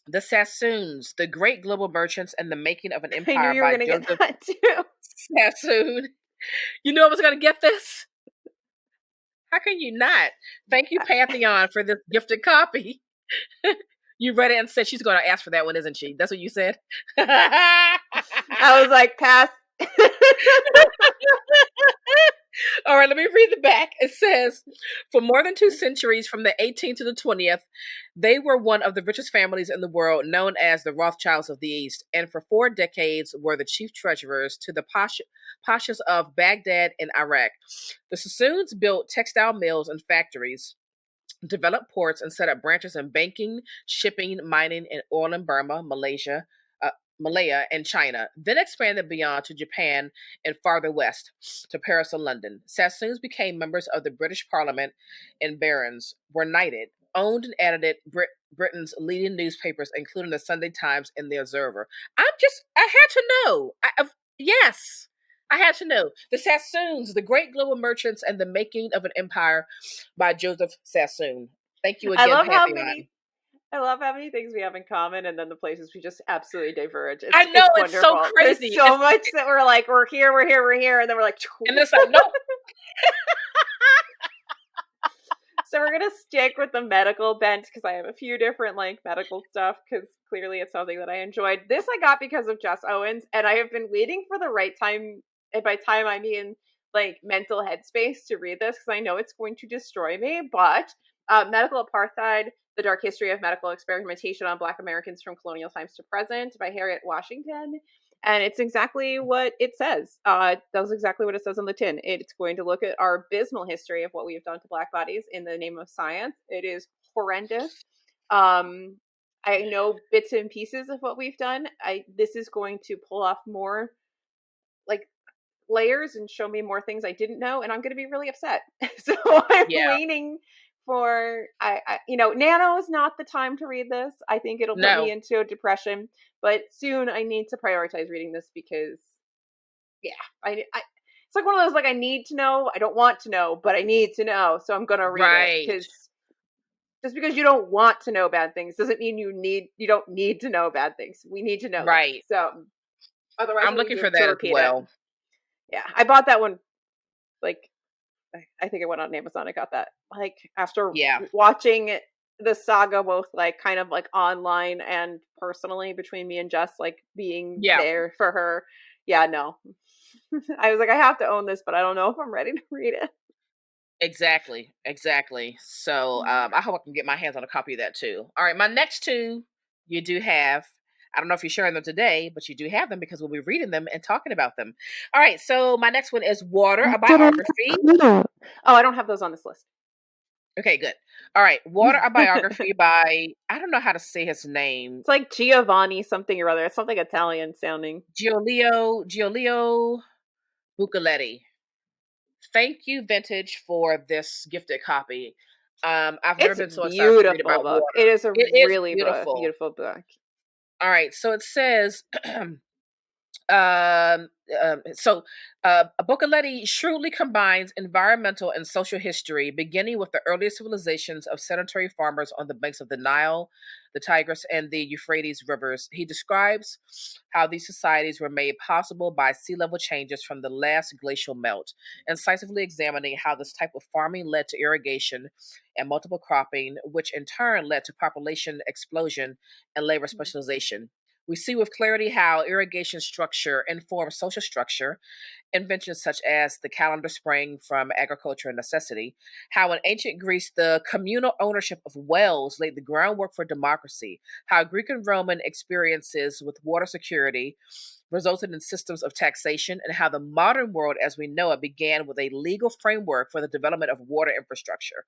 The Sassoons, the Great Global Merchants and the Making of an I knew Empire you were by gonna get Joseph that too. Sassoon. You knew I was going to get this? How can you not? Thank you, Pantheon, for this gifted copy. You read it and said she's going to ask for that one, isn't she? That's what you said? I was like, pass. All right, let me read the back. It says, for more than 2 centuries, from the 18th to the 20th, they were one of the richest families in the world, known as the Rothschilds of the East, and for 4 decades were the chief treasurers to the pashas of Baghdad and Iraq. The Sassoons built textile mills and factories, developed ports, and set up branches in banking, shipping, mining, and oil in Burma, uh, Malaya, and China, then expanded beyond to Japan and farther west to Paris and London. Sassoons became members of the British Parliament and barons, were knighted, owned and edited Britain's leading newspapers, including the Sunday Times and the Observer. I had to know. Yes. I had to know. The Sassoons, the Great Global Merchants and the Making of an Empire by Joseph Sassoon. Thank you I again, love how Pantheon. many I love how many things we have in common, and then the places we just absolutely diverge. I know It's it's so wonderful. There's crazy. so much that we're like, we're here, we're here, we're here, and then we're like, And it's like, nope. so we're gonna stick with the medical bent because I have a few different like medical stuff, because clearly it's something that I enjoyed. This I got because of Jess Owens, and I have been waiting for the right time. And by time I mean like mental headspace to read this, because I know it's going to destroy me. But Medical Apartheid: The Dark History of Medical Experimentation on Black Americans from Colonial Times to Present by Harriet Washington. And it's exactly what it says. It does exactly what it says on the tin. It's going to look at our abysmal history of what we have done to Black bodies in the name of science. It is horrendous. I know bits and pieces of what we've done. This is going to pull off more like layers and show me more things I didn't know, and I'm going to be really upset. So I'm Yeah. waiting for nano is not the time to read this. I think it'll put me No. into a depression, but soon I need to prioritize reading this because yeah, it's like one of those like, I need to know, I don't want to know, but I need to know, so I'm going to read it, Right. because just because you don't want to know bad things doesn't mean you don't need to know bad things. We need to know Right. this. So otherwise I'm we'll looking be for doomed to that as repeat it. well. Yeah, I bought that one like, I think it went on Amazon. I got that like after Yeah. watching the saga, both like kind of like online and personally between me and Jess, like being Yeah. there for her. Yeah, no. I was like, I have to own this, but I don't know if I'm ready to read it. Exactly. Exactly. So I hope I can get my hands on a copy of that too. All right. My next two you do have. I don't know if you're sharing them today, but you do have them because we'll be reading them and talking about them. All right, so my next one is Water, a biography. Oh, I don't have those on this list. Okay, good. All right, Water, a biography by, I don't know how to say his name. It's like Giovanni something or other. It's something Italian sounding. Giulio Bucaletti. Thank you, Vintage, for this gifted copy. I've never It's been a so excited to read beautiful about book. water. It is a It is really beautiful. beautiful book. All right, so it says Um, Boccoletti shrewdly combines environmental and social history, beginning with the earliest civilizations of sedentary farmers on the banks of the Nile, the Tigris, and the Euphrates rivers. He describes how these societies were made possible by sea level changes from the last glacial melt, incisively examining how this type of farming led to irrigation and multiple cropping, which in turn led to population explosion and labor specialization. We see with clarity how irrigation structure informs social structure, inventions such as the calendar sprang from agriculture and necessity, how in ancient Greece the communal ownership of wells laid the groundwork for democracy, how Greek and Roman experiences with water security resulted in systems of taxation, and how the modern world as we know it began with a legal framework for the development of water infrastructure.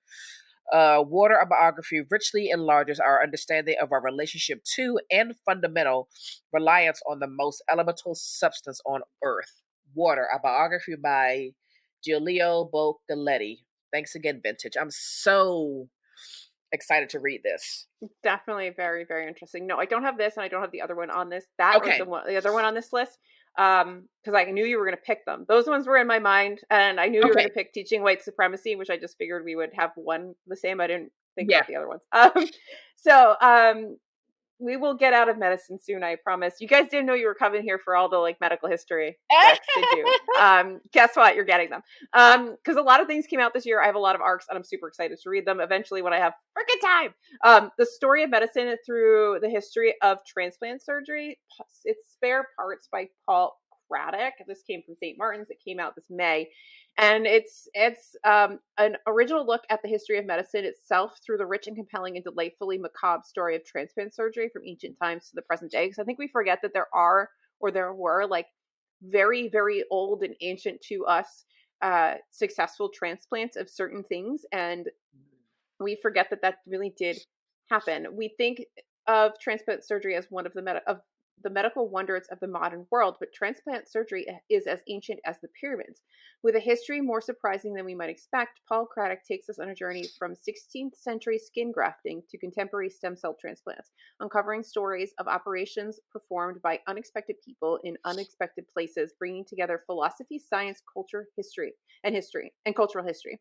Water, a biography, richly enlarges our understanding of our relationship to and fundamental reliance on the most elemental substance on earth. Water, a biography by Giulio Boccoletti. Thanks again, Vintage. I'm so excited to read this. Definitely very, very interesting. No, I don't have this, and I don't have the other one on this. That or Okay. the other one on this list. Because I knew you were going to pick them. Those ones were in my mind, and I knew you were going Okay. to pick Teaching White Supremacy, which I just figured we would have one the same. I didn't think Yeah. about the other ones. So we will get out of medicine soon, I promise. You guys didn't know you were coming here for all the like medical history books, did you? Guess what? You're getting them. Because a lot of things came out this year. I have a lot of arcs, and I'm super excited to read them eventually when I have freaking time. The Story of Medicine Through the History of Transplant Surgery. It's Spare Parts by Paul Craddock. This came from St. Martin's. It came out this May. And it's an original look at the history of medicine itself through the rich and compelling and delightfully macabre story of transplant surgery from ancient times to the present day. Because I think we forget that there were like very, very old and ancient to us successful transplants of certain things, and we forget that really did happen. We think of transplant surgery as one of the medical wonders of the modern world, but transplant surgery is as ancient as the pyramids. With a history more surprising than we might expect, Paul Craddock takes us on a journey from 16th century skin grafting to contemporary stem cell transplants, uncovering stories of operations performed by unexpected people in unexpected places, bringing together philosophy, science, culture, history, and cultural history.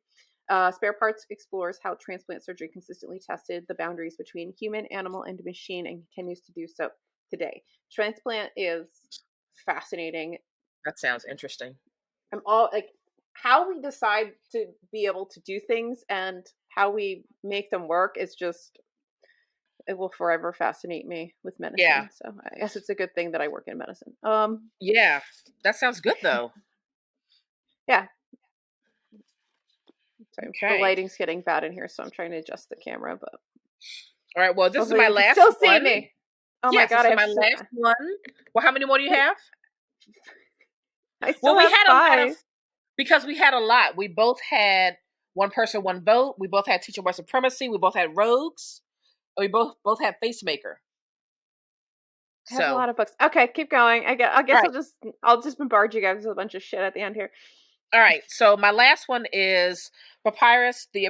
Spare Parts explores how transplant surgery consistently tested the boundaries between human, animal, and machine and continues to do so today. Transplant is fascinating. That sounds interesting. I'm all like how we decide to be able to do things and how we make them work is just it will forever fascinate me with medicine. Yeah. So I guess it's a good thing that I work in medicine. Yeah. That sounds good though. Yeah. Sorry, the Okay. lighting's getting bad in here, so I'm trying to adjust the camera, but All right. Well, this is hopefully my you can last still see one. me. Oh my Yes, god, this I is have my last one. Well, how many more do you have? I Well, still we have had a lot of 5. because we had a lot. We both had one person, one vote. We both had teacher white supremacy. We both had rogues. We both had facemaker. I have a So, lot of books. Okay, keep going. I all guess right, I'll just bombard you guys with a bunch of shit at the end here. all right. So my last one is Papyrus. The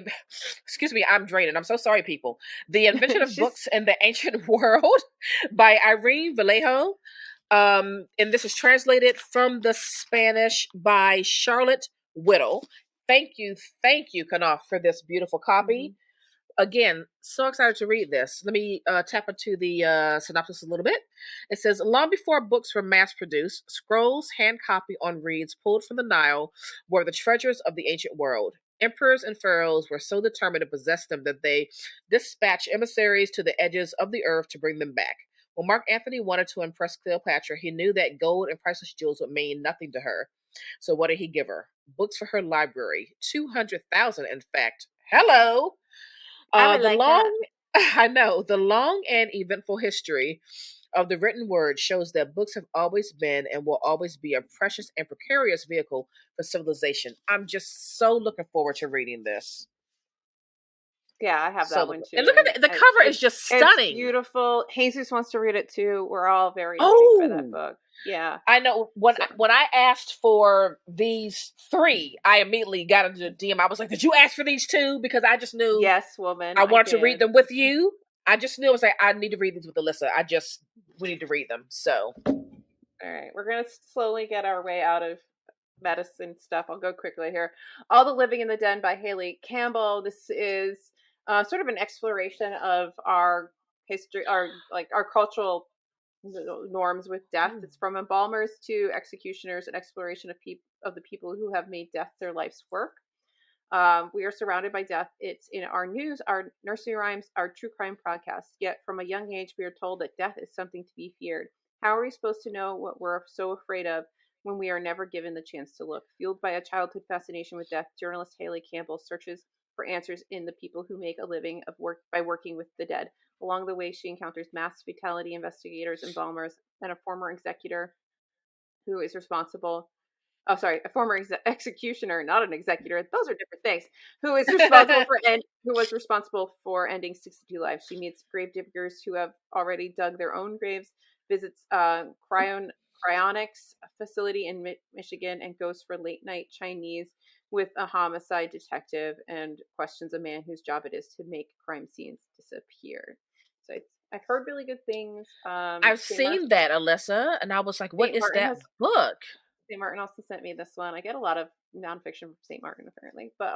excuse me, I'm draining. I'm so sorry, people. The Invention of She's Books in the Ancient World by Irene Vallejo. And this is translated from the Spanish by Charlotte Whittle. Thank you, Knopf, for this beautiful copy. Mhm. Again, so excited to read this. Let me tap into the synopsis a little bit. It says, long before books were mass produced, scrolls hand copied on reeds pulled from the Nile were the treasures of the ancient world. Emperors and pharaohs were so determined to possess them that they dispatched emissaries to the edges of the earth to bring them back. When Mark Antony wanted to impress Cleopatra, he knew that gold and priceless jewels would mean nothing to her. So what did he give her? Books for her library. 200,000, in fact. Hello! I would The like that. long, I know, the long and eventful history of the written word shows that books have always been and will always be a precious and precarious vehicle for civilization. I'm just so looking forward to reading this. Yeah, I have So that one looking, too, and look and at the cover is just it's stunning. beautiful. Jesus wants to read it too. We're all very intrigued by that Oh, book. Yeah. I know So when I asked for these three, I immediately got into the DM. I was like, "Did you ask for these two?" Because I just knew yes, woman, I I wanted to read did. them with you. I just knew I was like, I need to read these with Alyssa. We need to read them. So, All right, we're gonna slowly get our way out of medicine stuff. I'll go quickly here. All the Living in the Den by Haley Campbell. This is sort of an exploration of our history, our cultural norms with death. It's from embalmers to executioners, an exploration of the people who have made death their life's work. We are surrounded by death. It's in our news, our nursery rhymes, our true crime podcasts. Yet from a young age, we are told that death is something to be feared. How are we supposed to know what we're so afraid of when we are never given the chance to look? Fueled by a childhood fascination with death, journalist Haley Campbell searches for answers in the people who make a living of work by working with the dead. Along the way, she encounters mass fatality investigators, embalmers, and a former executor who is responsible a former executioner, not an executor. Those are different things. Who was responsible for ending 62 lives. She meets grave diggers who have already dug their own graves, visits cryonics facility in Michigan, and goes for late night Chinese with a homicide detective and questions a man whose job it is to make crime scenes disappear. So I've heard really good things. I've seen that, Alyssa, and I was like, "What St. is Martin that has book?" St. Martin also sent me this one. I get a lot of nonfiction from St. Martin apparently, but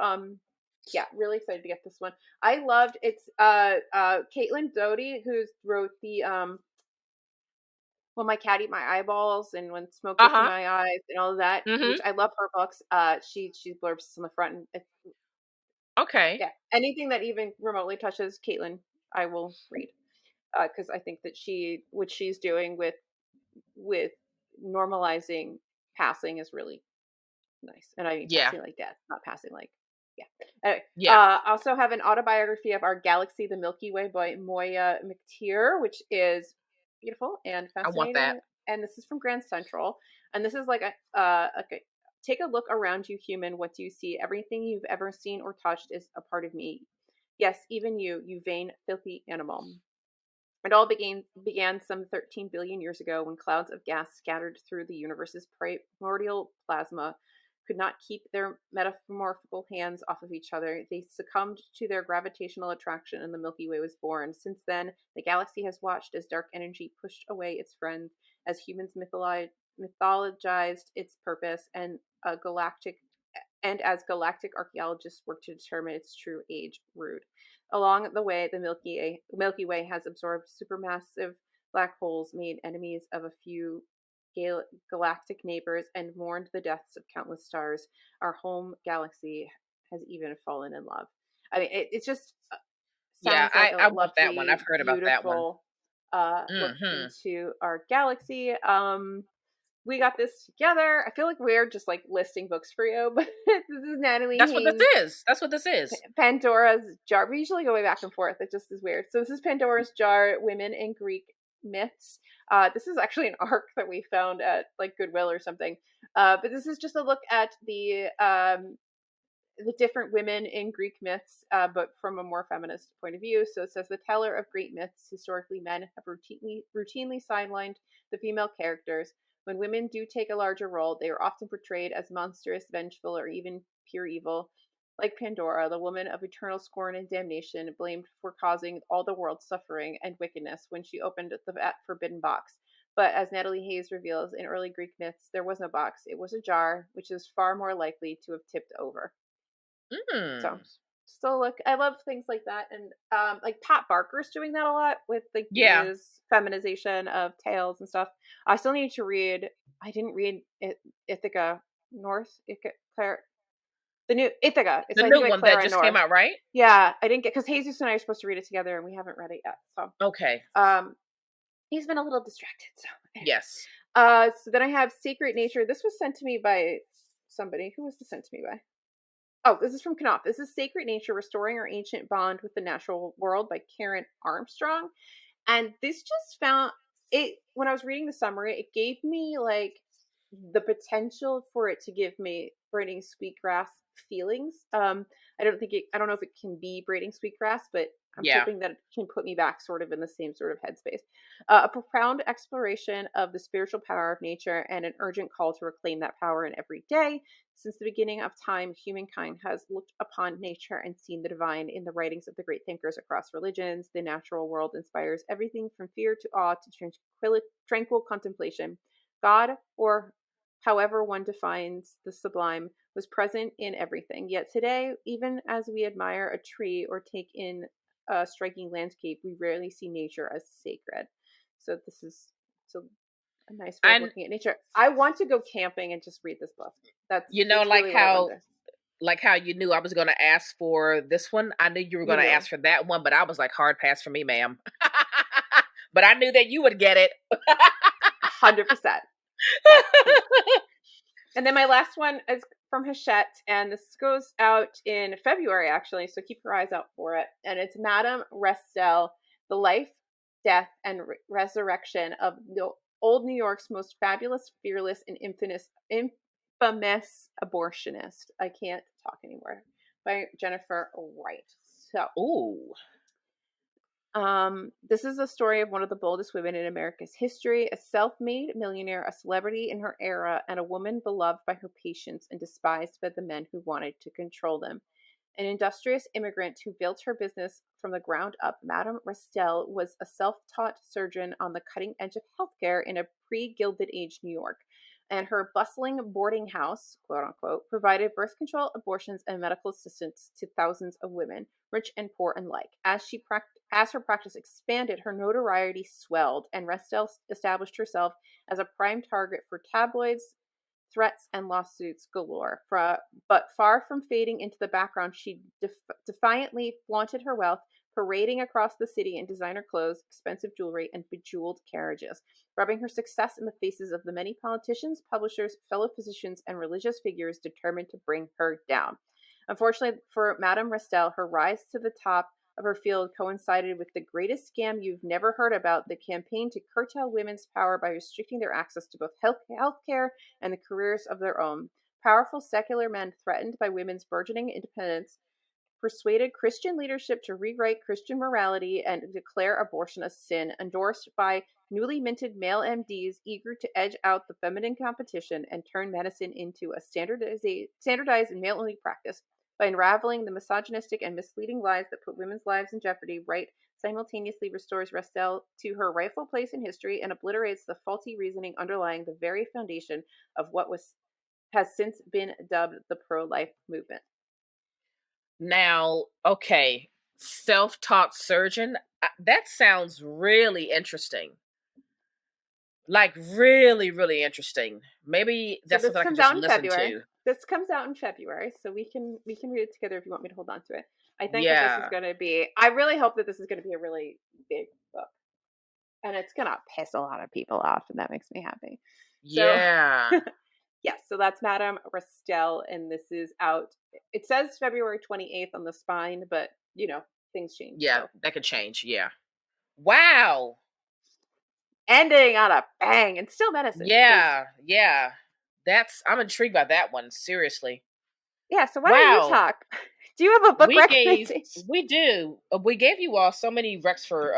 yeah, really excited to get this one. I loved it's Caitlin Doty who's wrote the When My Cat Eat My Eyeballs and When Smoke Uh Gets in huh. My Eyes and all of that, which Mm-hmm. I love her books. She blurbs on the front, and Okay. yeah, anything that even remotely touches Caitlin, I will read because I think that what she's doing with normalizing passing is really nice. And I mean Yeah. passing like death, not passing like yeah. Anyway, Yeah. also have an autobiography of our galaxy, the Milky Way by Moya McTeer, which is beautiful and I want that. fascinating. And this is from Grand Central. And this is like okay. Take a look around you, human. What do you see? Everything you've ever seen or touched is a part of me. Yes, even you vain, filthy animal. It all began some 13 billion years ago when clouds of gas scattered through the universe's primordial plasma could not keep their metamorphical hands off of each other. They succumbed to their gravitational attraction and the Milky Way was born. Since then, the galaxy has watched as dark energy pushed away its friends, as humans mythologized its purpose, and as galactic archaeologists work to determine its true age. Rude. Along the way, the Milky Way has absorbed supermassive black holes, made enemies of a few galactic neighbors, and mourned the deaths of countless stars. Our home galaxy has even fallen in love. I mean, it just Yeah, sounds like a I want that one. I've lovely, heard about that one. beautiful look Mm-hmm. into our galaxy. We got this together. I feel like we're just like listing books for you, but this is Natalie That's what this Haynes' is. That's what this is. Pandora's Jar. We usually go way back and forth. It just is weird. So this is Pandora's Jar: Women in Greek Myths. This is actually an arc that we found at like Goodwill or something. But this is just a look at the different women in Greek myths, but from a more feminist point of view. So it says the teller of great myths. Historically, men have routinely sidelined the female characters. When women do take a larger role, they are often portrayed as monstrous, vengeful, or even pure evil. Like Pandora, the woman of eternal scorn and damnation, blamed for causing all the world's suffering and wickedness when she opened the forbidden box. But as Natalie Hayes reveals, in early Greek myths, there was no box. It was a jar, which is far more likely to have tipped over. So Mm. still look, I love things like that, and like Pat Barker's doing that a lot with like Yeah. his feminization of tales and stuff. I still need to read. I didn't read Ithaca North Claire, the new Ithaca. It's The I think new by one that Clara just came North. out, right? Yeah, I didn't get because Jesus and I are supposed to read it together, and we haven't read it yet. So Okay. he's been a little distracted. So anyway. Yes. So then I have Sacred Nature. This was sent to me by somebody. Who was this sent to me by? Oh, this is from Knopf. This is Sacred Nature, Restoring Our Ancient Bond with the Natural World by Karen Armstrong. And this just it when I was reading the summary, it gave me like the potential for it to give me braiding sweetgrass feelings. I don't know if it can be braiding sweetgrass, but I'm Yeah. hoping that it can put me back sort of in the same sort of headspace. A profound exploration of the spiritual power of nature and an urgent call to reclaim that power in every day. Since the beginning of time, humankind has looked upon nature and seen the divine in the writings of the great thinkers across religions. The natural world inspires everything from fear to awe to tranquil contemplation. God, or however one defines the sublime, was present in everything. Yet today, even as we admire a tree or take in a striking landscape, we rarely see nature as sacred. So this is so a nice way of And looking at nature. I want to go camping and just read this book. you know, That's really what I want to. like how you knew I was going to ask for this one. I knew you were You going to knew, ask for that one, but I was like, hard pass for me, ma'am. But I knew that you would get it. 100%. Yes. And then my last one is from Hachette, and this goes out in February, actually, so keep your eyes out for it. And it's Madame Restel, The Life, Death, and Resurrection of the Old New York's Most Fabulous, Fearless, and Infamous Abortionist. I can't talk anymore. By Jennifer Wright. So, Ooh. this is a story of one of the boldest women in America's history, a self-made millionaire, a celebrity in her era, and a woman beloved by her patients and despised by the men who wanted to control them. An industrious immigrant who built her business from the ground up, Madame Restel was a self-taught surgeon on the cutting edge of healthcare in a pre-Gilded Age New York. And her bustling boarding house, quote unquote, provided birth control, abortions, and medical assistance to thousands of women, rich and poor alike. As her practice expanded, her notoriety swelled, and Restel established herself as a prime target for tabloids, threats, and lawsuits galore. But far from fading into the background, she defiantly flaunted her wealth, parading across the city in designer clothes, expensive jewelry, and bejeweled carriages, rubbing her success in the faces of the many politicians, publishers, fellow physicians, and religious figures determined to bring her down. Unfortunately for Madame Restel, her rise to the top of her field coincided with the greatest scam you've never heard about, the campaign to curtail women's power by restricting their access to both health care and the careers of their own. Powerful secular men threatened by women's burgeoning independence persuaded Christian leadership to rewrite Christian morality and declare abortion a sin, endorsed by newly minted male MDs eager to edge out the feminine competition and turn medicine into a standardized male-only practice. By unraveling the misogynistic and misleading lies that put women's lives in jeopardy, Wright simultaneously restores Restel to her rightful place in history and obliterates the faulty reasoning underlying the very foundation of what has since been dubbed the pro-life movement. Now, okay, self-taught surgeon. That sounds really interesting. Like really, really interesting. Maybe So that's this something I can comes just out in listen February. to. This comes out in February, so we can read it together if you want me to hold on to it. I think that this is Yeah. going to be. I really hope that this is going to be a really big book, and it's going to piss a lot of people off, and that makes me happy. So, Yeah. yes, so that's Madame Restel, and this is out. It says February 28th on the spine, but things change. Yeah, So, that could change. Yeah. Wow. ending on a bang, and still medicine because Yeah. Yeah. I'm intrigued by that one. Seriously. yeah. So why don't you Wow. talk? Do you have a book recommendation? We do. We gave you all so many recs for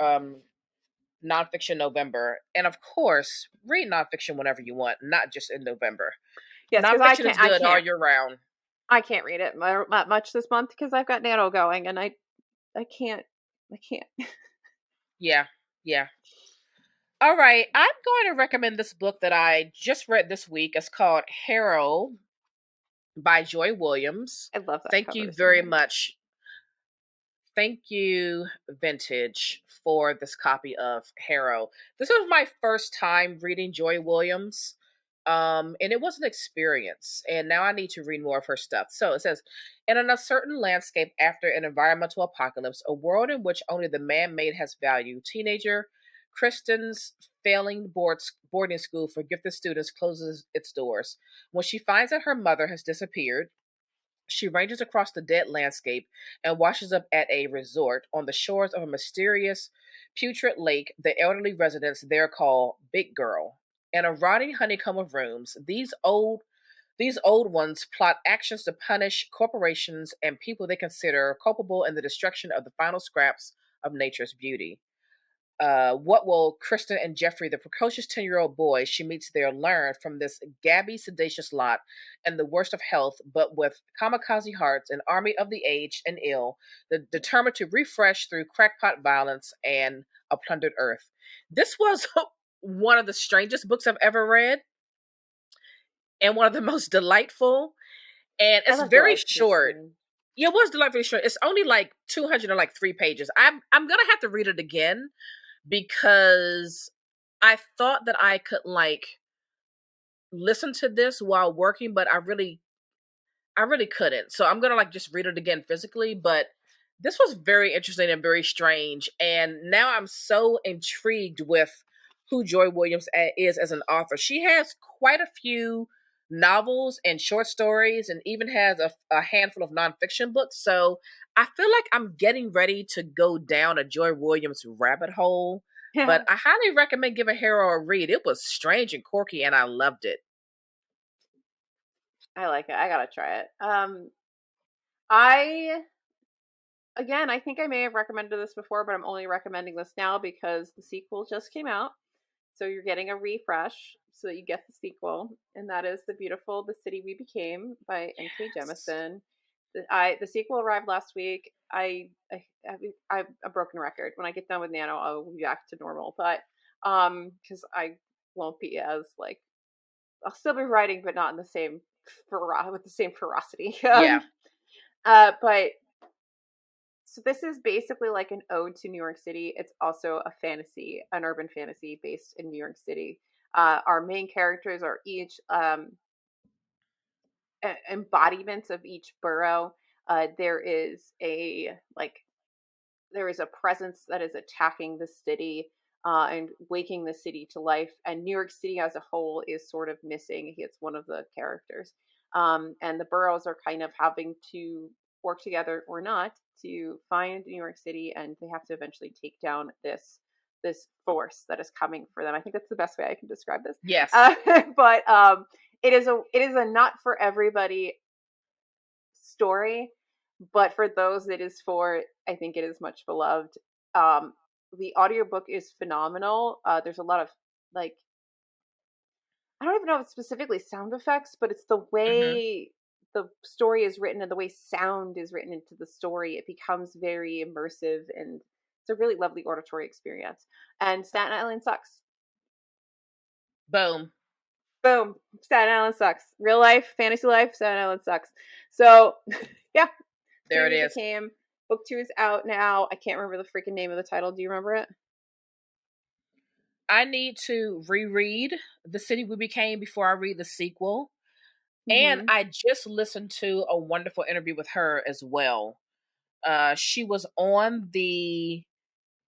Nonfiction November. And of course, read nonfiction whenever you want, not just in November. Yes, because Nonfiction is good all year round. I can't read it much this month because I've got Nano going, and I can't. Yeah. Yeah. All right. I'm going to recommend this book that I just read this week. It's called Harrow by Joy Williams. I love that Thank cover you so very much. much. Thank you, Vintage, for this copy of Harrow. This was my first time reading Joy Williams. And it was an experience. And now I need to read more of her stuff. So it says, in an uncertain landscape after an environmental apocalypse, a world in which only the man-made has value, teenager Kristen's failing boarding school for gifted students closes its doors. When she finds that her mother has disappeared, She ranges across the dead landscape and washes up at a resort on the shores of a mysterious, putrid lake. The elderly residents there call Big Girl. In a rotting honeycomb of rooms, these old ones plot actions to punish corporations and people they consider culpable in the destruction of the final scraps of nature's beauty. What will Kristen and Jeffrey, the precocious 10-year-old boy she meets there, learn from this gabby, sedacious lot and the worst of health, but with kamikaze hearts, an army of the aged and ill, determined to refresh through crackpot violence and a plundered earth? This was one of the strangest books I've ever read and one of the most delightful. And I it's love very delightfully short. strange. Yeah, it was delightfully short. It's only like 203 pages. I'm gonna have to read it again because I thought that I could like listen to this while working, but I really couldn't. So I'm gonna like just read it again physically. But this was very interesting and very strange. And now I'm so intrigued with who Joy Williams is as an author. She has quite a few novels and short stories, and even has a handful of nonfiction books. So I feel like I'm getting ready to go down a Joy Williams rabbit hole. But Yeah, I highly recommend giving Hero a read. It was strange and quirky, and I loved it. I like it. I gotta try it. I again, I think I may have recommended this before, but I'm only recommending this now because the sequel just came out. So you're getting a refresh so that you get the sequel, and that is the beautiful "The City We Became" by N.K. Yes. Jemisin. The sequel arrived last week. I'm a broken record. When I get done with Nano, I'll be back to normal. But because I won't be as like I'll still be writing, but not in the same with the same ferocity. Yeah. But so this is basically like an ode to New York City. It's also a fantasy, an urban fantasy based in New York City. Our main characters are each embodiments of each borough. There is a presence that is attacking the city and waking the city to life. And New York City as a whole is sort of missing. It's one of the characters. And the boroughs are kind of having to work together or not to find New York City, and they have to eventually take down this force that is coming for them. I think that's the best way I can describe this. Yes. But it is a not for everybody story, but for those it is for, I think it is much beloved. Um, the audiobook is phenomenal. There's a lot of like I don't even know if it's specifically sound effects, but it's the Hmm. way the story is written and the way sound is written into the story. It becomes very immersive, and it's a really lovely auditory experience. And Staten Island sucks. Boom. Boom. Staten Island sucks. Real life, fantasy life, Staten Island sucks. So, yeah, There City it We is. Became. Book 2 is out now. I can't remember the freaking name of the title. Do you remember it? I need to reread The City We Became before I read the sequel. And Mm-hmm. I just listened to a wonderful interview with her as well. She was on the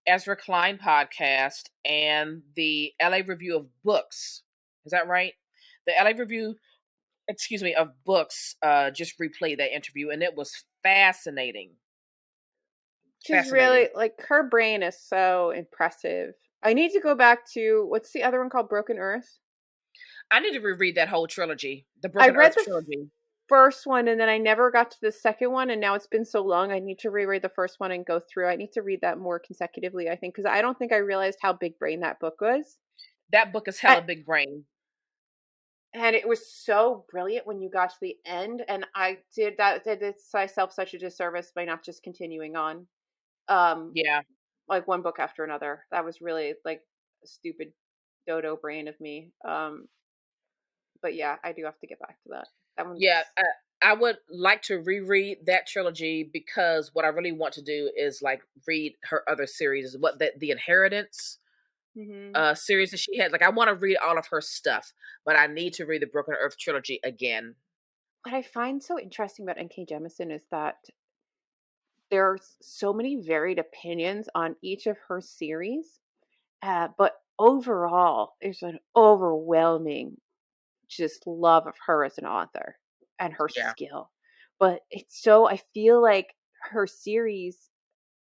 Ezra Klein podcast and the LA Review of Books. Is that right? The LA Review, excuse me, of Books just replayed that interview, and it was fascinating. She's Fascinating. really like her brain is so impressive. I need to go back to what's the other one called Broken Earth? I need to reread that whole trilogy, the I Broken read Earth the trilogy. first one and then I never got to the second one, and now it's been so long I need to reread the first one and go through. I need to read that more consecutively, I think, because I don't think I realized how big brain that book was. That book is I, hella big brain. and it was so brilliant when you got to the end, and I did myself such a disservice by not just continuing on. Um Yeah. like one book after another. That was really like a stupid dodo brain of me. But yeah, I do have to get back to that. That one's Yeah, I would like to reread that trilogy because what I really want to do is like read her other series, what the Inheritance hmm series that she had. Like I want to read all of her stuff, but I need to read the Broken Earth trilogy again. what I find so interesting about N.K. Jemisin is that there's so many varied opinions on each of her series, but overall, there's an overwhelming just love of her as an author and her Yeah. skill. but it's so, I feel like her series,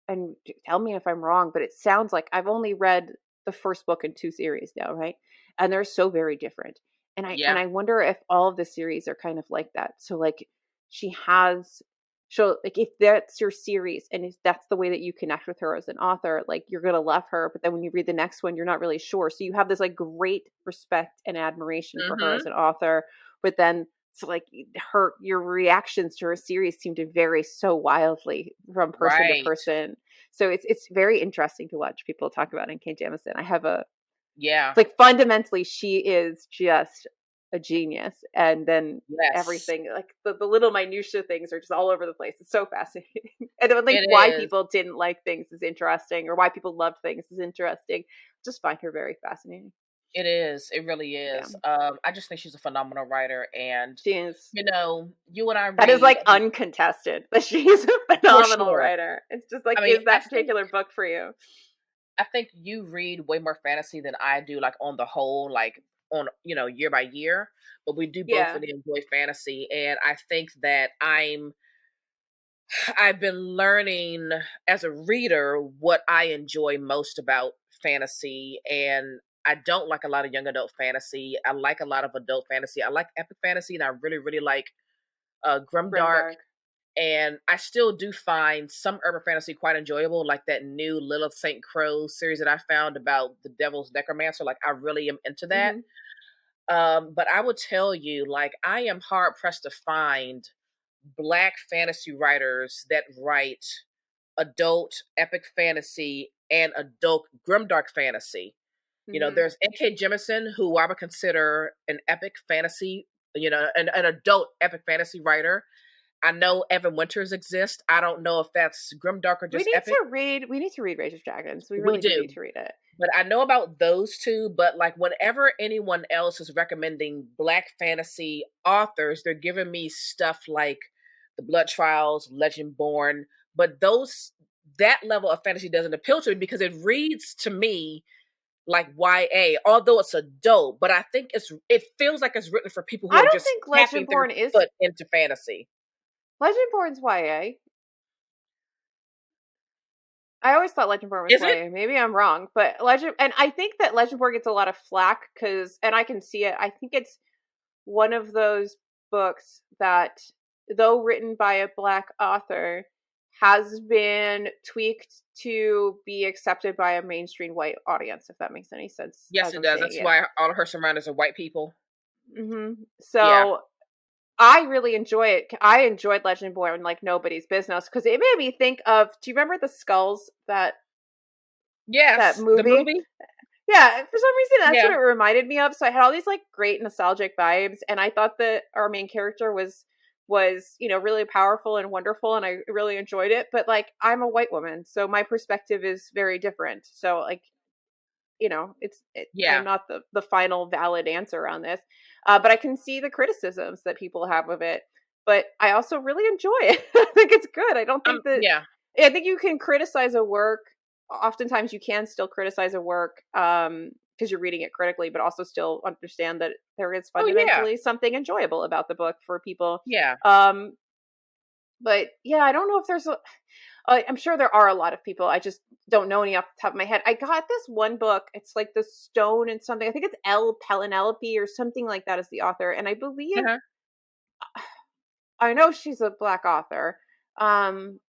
and tell me if I'm wrong, but it sounds like I've only read the first book in two series now, right? And they're so very different. And Yeah. I wonder if all of the series are kind of like that. So like she has, so like if that's your series and if that's the way that you connect with her as an author, like you're gonna love her, but then when you read the next one, you're not really sure. So you have this like great respect and admiration for her Mm-hmm. as an author, but then so like her your reactions to her series seem to vary so wildly from person to Right. person. So it's very interesting to watch people talk about in Kate Jamison. I have a Yeah. it's like fundamentally she is just a genius, and then Yes. everything like the little minutia things are just all over the place. It's so fascinating. And then like It why is. people didn't like things is interesting, or why people loved things is interesting. Just find her very fascinating. It is. It really Yeah. is. I just think she's a phenomenal writer, and She is. you and I That is read like uncontested that she's a for phenomenal sure. writer. It's just like, I mean, is that particular book for you? I think you read way more fantasy than I do, like on the whole, like on year by year. But we do both Yeah. really enjoy fantasy, and I think that I've been learning as a reader what I enjoy most about fantasy, and I don't like a lot of young adult fantasy. I like a lot of adult fantasy. I like epic fantasy, and I really, really like grimdark. Grimdark. And I still do find some urban fantasy quite enjoyable, like that new Lilith St. Crow series that I found about the Devil's Necromancer. Like I really am into that. Hmm. But I will tell you, like I am hard pressed to find Black fantasy writers that write adult epic fantasy and adult grimdark fantasy. Hmm. There's N.K. Jemisin, who I would consider an epic fantasy, an adult epic fantasy writer. I know Evan Winters exists. I don't know if that's grimdark or just epic. We need to read Rage of Dragons. We We really do need do. to read it. But I know about those two. But like whenever anyone else is recommending Black fantasy authors, they're giving me stuff like The Blood Trials, Legend Born. But that level of fantasy doesn't appeal to me because it reads to me like YA, although it's adult. But I think it feels like it's written for people who I are don't just think tapping their Legendborn is foot into fantasy. Legendborn's YA. I always thought Legendborn was Is it? YA. Maybe I'm wrong, but and I think that Legendborn gets a lot of flack because, and I can see it. I think it's one of those books that, though written by a Black author, has been tweaked to be accepted by a mainstream white audience, if that makes any sense Yes, as it I'm does. saying That's it. why all of her surroundings are white people. Yeah. So I really enjoy it. I enjoyed Legendborn like nobody's business because it made me think of. Do you remember the Skulls, that Yes, the movie? movie. Yeah, for some reason that's what Yeah. it reminded me of. So I had all these like great nostalgic vibes, and I thought that our main character was really powerful and wonderful, and I really enjoyed it. But like I'm a white woman, so my perspective is very different. So like I'm Yeah. not the final valid answer on this, but I can see the criticisms that people have of it. But I also really enjoy it. I think it's good. I don't think that Yeah. I think you can criticize a work. Oftentimes, you can still criticize a work because you're reading it critically, but also still understand that there is Oh yeah. fundamentally something enjoyable about the book for people. Yeah. Um, but yeah, I don't know if there's I'm sure there are a lot of people. I just don't know any off the top of my head. I got this one book. It's like The Stone and something. I think it's L. Penelope or something like that as the author. And I believe Uh-huh. I know she's a Black author. Um,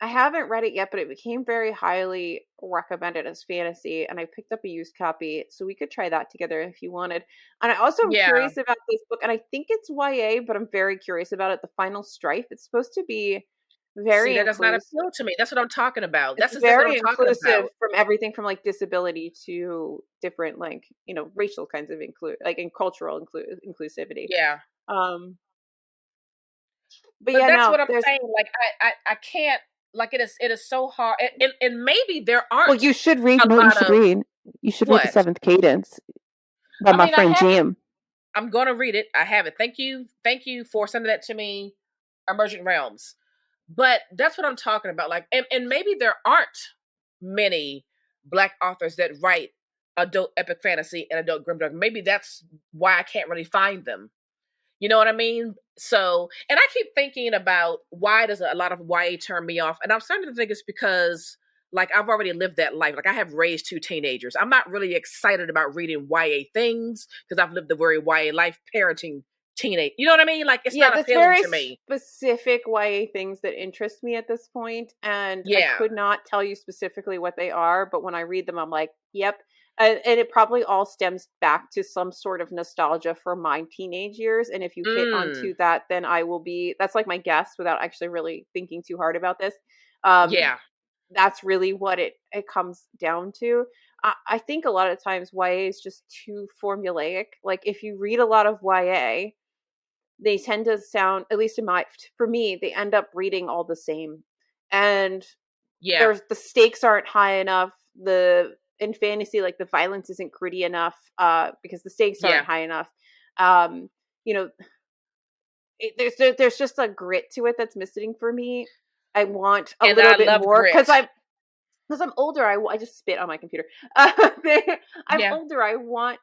I haven't read it yet, but it became very highly recommended as fantasy, and I picked up a used copy, so we could try that together if you wanted. And I also am Yeah. curious about this book, and I think it's YA, but I'm very curious about it. The Final Strife. It's supposed to be See, very that does not inclusive. appeal to me. That's what I'm talking about. It's That's exactly what very I'm talking inclusive about. from everything from like disability to different like racial kinds of and cultural inclusivity. Yeah. Um, but But yeah, that's no, what I'm there's. saying. Like I can't, like it is so hard. And maybe there Well, aren't you should read. a You know what you lot should of read? You should read The what? Seventh Cadence by I my mean, I friend have it. Jim. I'm gonna read it. I have it. Thank you. Thank you for sending that to me, Emergent Realms. But that's what I'm talking about. Like, and maybe there aren't many Black authors that write adult epic fantasy and adult grimdark. Maybe that's why I can't really find them. You know what I mean? So, and I keep thinking about why does a lot of YA turn me off? And I'm starting to think it's because like I've already lived that life. Like I have raised two teenagers. I'm not really excited about reading YA things because I've lived the very YA life parenting teenage. You know what I mean? Like it's Yeah, not that's appealing very to me. specific YA things that interest me at this point, and I Yeah. could not tell you specifically what they are, but when I read them, I'm like, "Yep." And it probably all stems back to some sort of nostalgia for my teenage years, and if you hit Mm. onto that, then I will be that's like my guess without actually really thinking too hard about this. Um, Yeah. that's really what it comes down to. I think a lot of times YA is just too formulaic. Like if you read a lot of YA, they tend to sound, at least in my for me, they end up reading all the same. And Yeah. there's the stakes aren't high enough. The in fantasy, like the violence isn't gritty enough, because the stakes aren't Yeah. high enough. Um, you know, there's just a grit to it that's missing for me. I want a And little I bit love more grit. because I'm older. I just spit on my computer. I'm Yeah. older. I want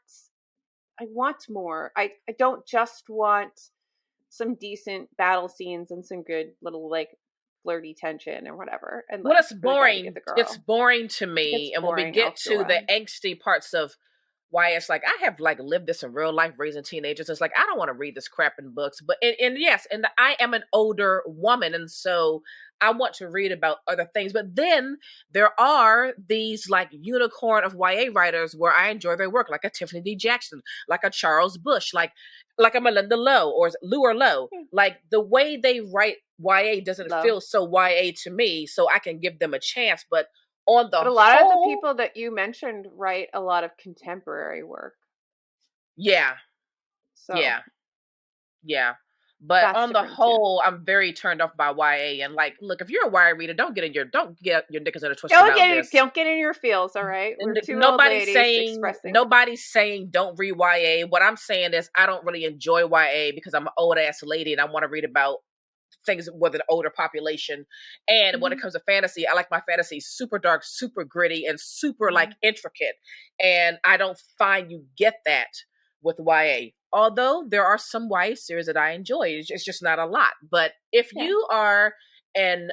more. I don't just want some decent battle scenes and some good little like flirty tension or whatever, and Well, like it's for the guy to get boring. the It's girl. boring to It gets me. And when we boring get after a to the while. angsty parts of why it's like I have like lived this in real life raising teenagers. It's like I don't want to read this crap in books. But and yes, and I am an older woman, and so I want to read about other things. But then there are these like unicorn of YA writers where I enjoy their work, like a Tiffany D. Jackson, like a Charles Bush, like a Melinda Lowe or Lou or Lowe. Hmm. Like the way they write YA doesn't Low. feel so YA to me, so I can give them a chance. But on the But a lot of the whole, people that you mentioned write a lot of contemporary work. yeah, So yeah. Yeah. But that's on the different too. whole, I'm very turned off by YA. And like, look, if you're a YA reader, don't get your knickers in a twist about this. Don't get in your feels, all right? We're And two old ladies expressing. nobody's saying don't read YA. What I'm saying is I don't really enjoy YA because I'm an old ass lady and I want to read about things with an older population. And when it Mhm. comes to fantasy, I like my fantasy super dark, super gritty, and super like Mhm. intricate. And I don't find you get that with YA. Although there are some YA series that I enjoy, it's just not a lot. But if Yeah. you are an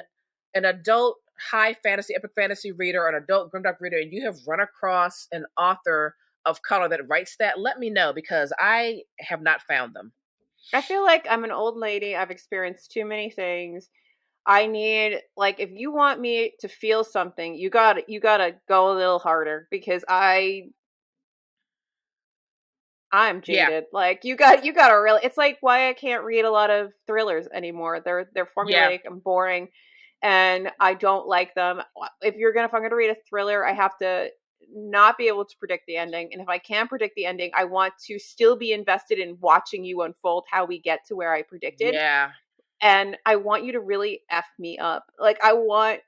an adult high fantasy, epic fantasy reader, or an adult grimdark reader, and you have run across an author of color that writes that, let me know because I have not found them. I feel like I'm an old lady. I've experienced too many things. I need like if you want me to feel something, you got to go a little harder because I'm Yeah, jaded. Like you got to really it's like why I can't read a lot of thrillers anymore. They're yeah, formulaic and boring and I don't like them. If I'm going to read a thriller, I have to not be able to predict the ending. And if I can predict the ending, I want to still be invested in watching you unfold how we get to where I predicted. yeah. And I want you to really F me up. Like I want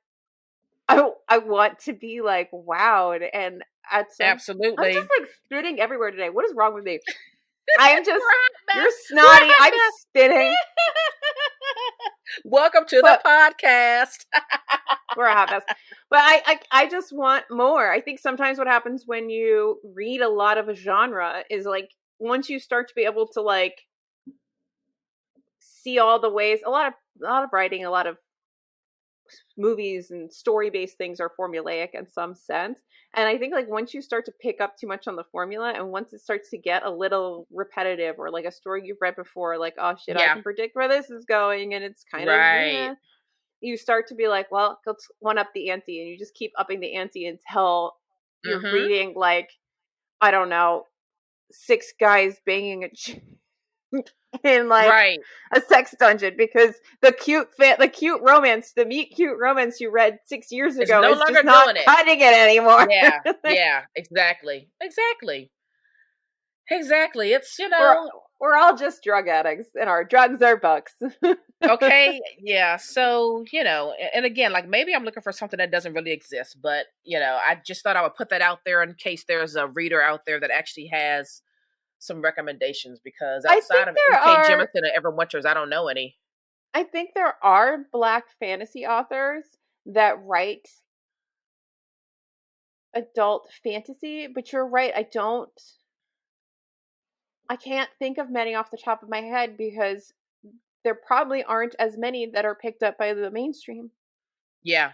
to be like wowed and at some I'm just Absolutely. like spitting everywhere today. What is wrong with me? I am We're just a hot you're mess. We're a snotty. hot I'm mess. spitting. Welcome to the But podcast. we're a hot mess. But I just want more. I think sometimes what happens when you read a lot of a genre is like once you start to be able to like see all the ways a lot of writing, a lot of movies and story based things are formulaic in some sense. And I think like once you start to pick up too much on the formula and once it starts to get a little repetitive or like a story you've read before, like, oh shit, I Yeah, can predict where this is going and it's kind of right. you start to be like, well, let's one up the ante and you just keep upping the ante until you're Mm-hmm. reading like, I don't know, six guys banging a chick in like Right. a sex dungeon because the cute romance, the meet cute romance you read 6 years It's ago no is longer just not doing it. cutting it anymore. Yeah, yeah, exactly. Exactly. Exactly. It's, we're we're all just drug addicts, and our drugs are books. okay, yeah. So, and again, like maybe I'm looking for something that doesn't really exist, but, I just thought I would put that out there in case there's a reader out there that actually has some recommendations because I outside think of there M.K. are. Jemisin and Evan Winters, I don't know any. I think there are Black fantasy authors that write adult fantasy, but you're right. I don't. I can't think of many off the top of my head because there probably aren't as many that are picked up by the mainstream Yeah.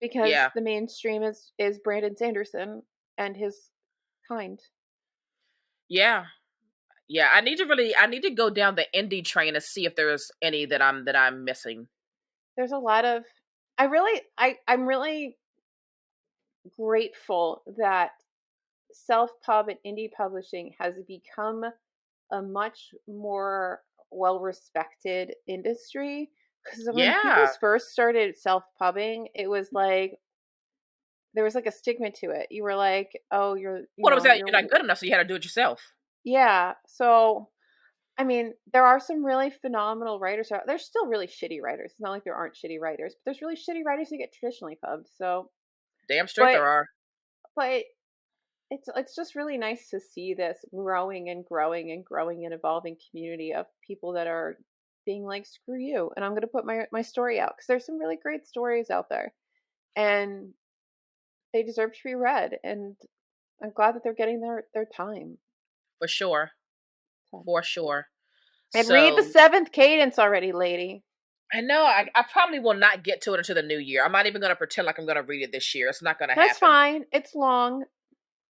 because Yeah. the mainstream is Brandon Sanderson and his kind. Yeah. Yeah. I need to go down the indie train and see if there's any that I'm missing. There's a lot of I'm really grateful that self-pub and indie publishing has become a much more well-respected industry because when people Yeah. first started self-pubbing, it was like there was like a stigma to it. You were like, "Oh, What was that? You're not good enough, so you had to do it yourself. yeah." So, I mean, there are some really phenomenal writers out. There's still really shitty writers. It's not like there aren't shitty writers, but there's really shitty writers who get traditionally pubbed. So, Damn straight but there are. but it's just really nice to see this growing and growing and growing and evolving community of people that are being like, screw you, and I'm going to put my story out because there's some really great stories out there, and they deserve to be read, and I'm glad that they're getting their time. For sure. So. For sure. And read the So seventh cadence already, lady. I know I probably will not get to it until the new year. I'm not even going to pretend like I'm going to read it this year. It's not going to That's happen. fine. It's long.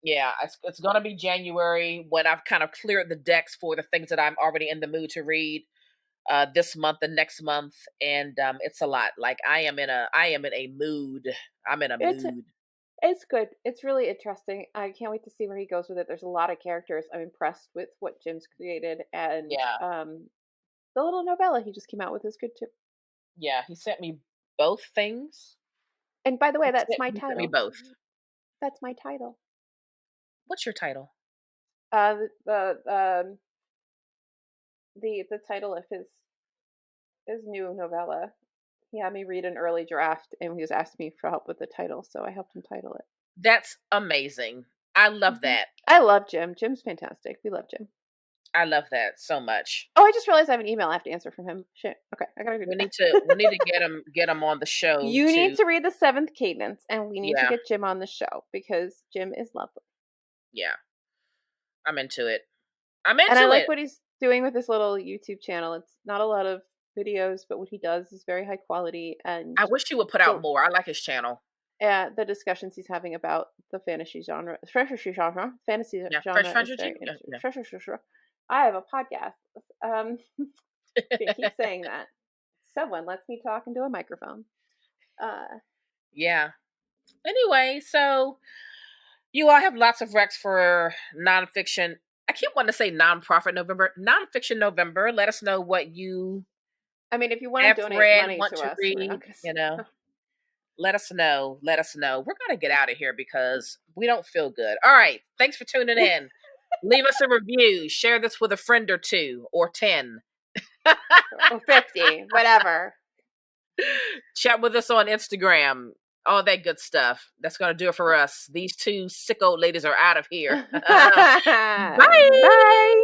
Yeah, it's going to be January when I've kind of cleared the decks for the things that I'm already in the mood to read this month and next month, and it's a lot. Like I am in a mood. I'm in a It's mood. it's good. It's really interesting. I can't wait to see where he goes with it. There's a lot of characters. I'm impressed with what Jim's created, and Yeah. the little novella he just came out with is good too. Yeah, he sent me both things. And by the way, that's my He sent me title. both. That's my title. What's your title? The the title of his new novella. He had me read an early draft, and he was asking me for help with the title, so I helped him title it. That's amazing. I love Mm-hmm. that. I love Jim. Jim's fantastic. We love Jim. I love that so much. Oh, I just realized I have an email I have to answer from him. Shit. Okay, I gotta do that. We need to get him on the show You need to to read the seventh cadence, and we need to yeah, get Jim on the show because Jim is lovely. yeah. I'm into it. I'm And I into like it. what he's doing with this little YouTube channel. It's not a lot of videos, but what he does is very high quality, and I wish he would put out the more. I like his channel. the discussions he's having about the fantasy Yeah, Fresh genre is Strategy. very Yeah, interesting. I have a podcast. Um, I keep saying that. Someone lets me talk into a microphone. yeah. Anyway, so you all have lots of recs for nonfiction. I keep wanting to say nonprofit November. Nonfiction November. Let us know what you I mean, if you want have to donate read, money want to to us, we're read. not going You to. know, let us know. Let us know. We're gonna get out of here because we don't feel good. All right. Thanks for tuning in. Leave us a review. Share this with a friend or two or 10. Or 50, whatever. Chat with us on Instagram. All that good stuff. That's going to do it for us. These two sick old ladies are out of here. Bye. Bye.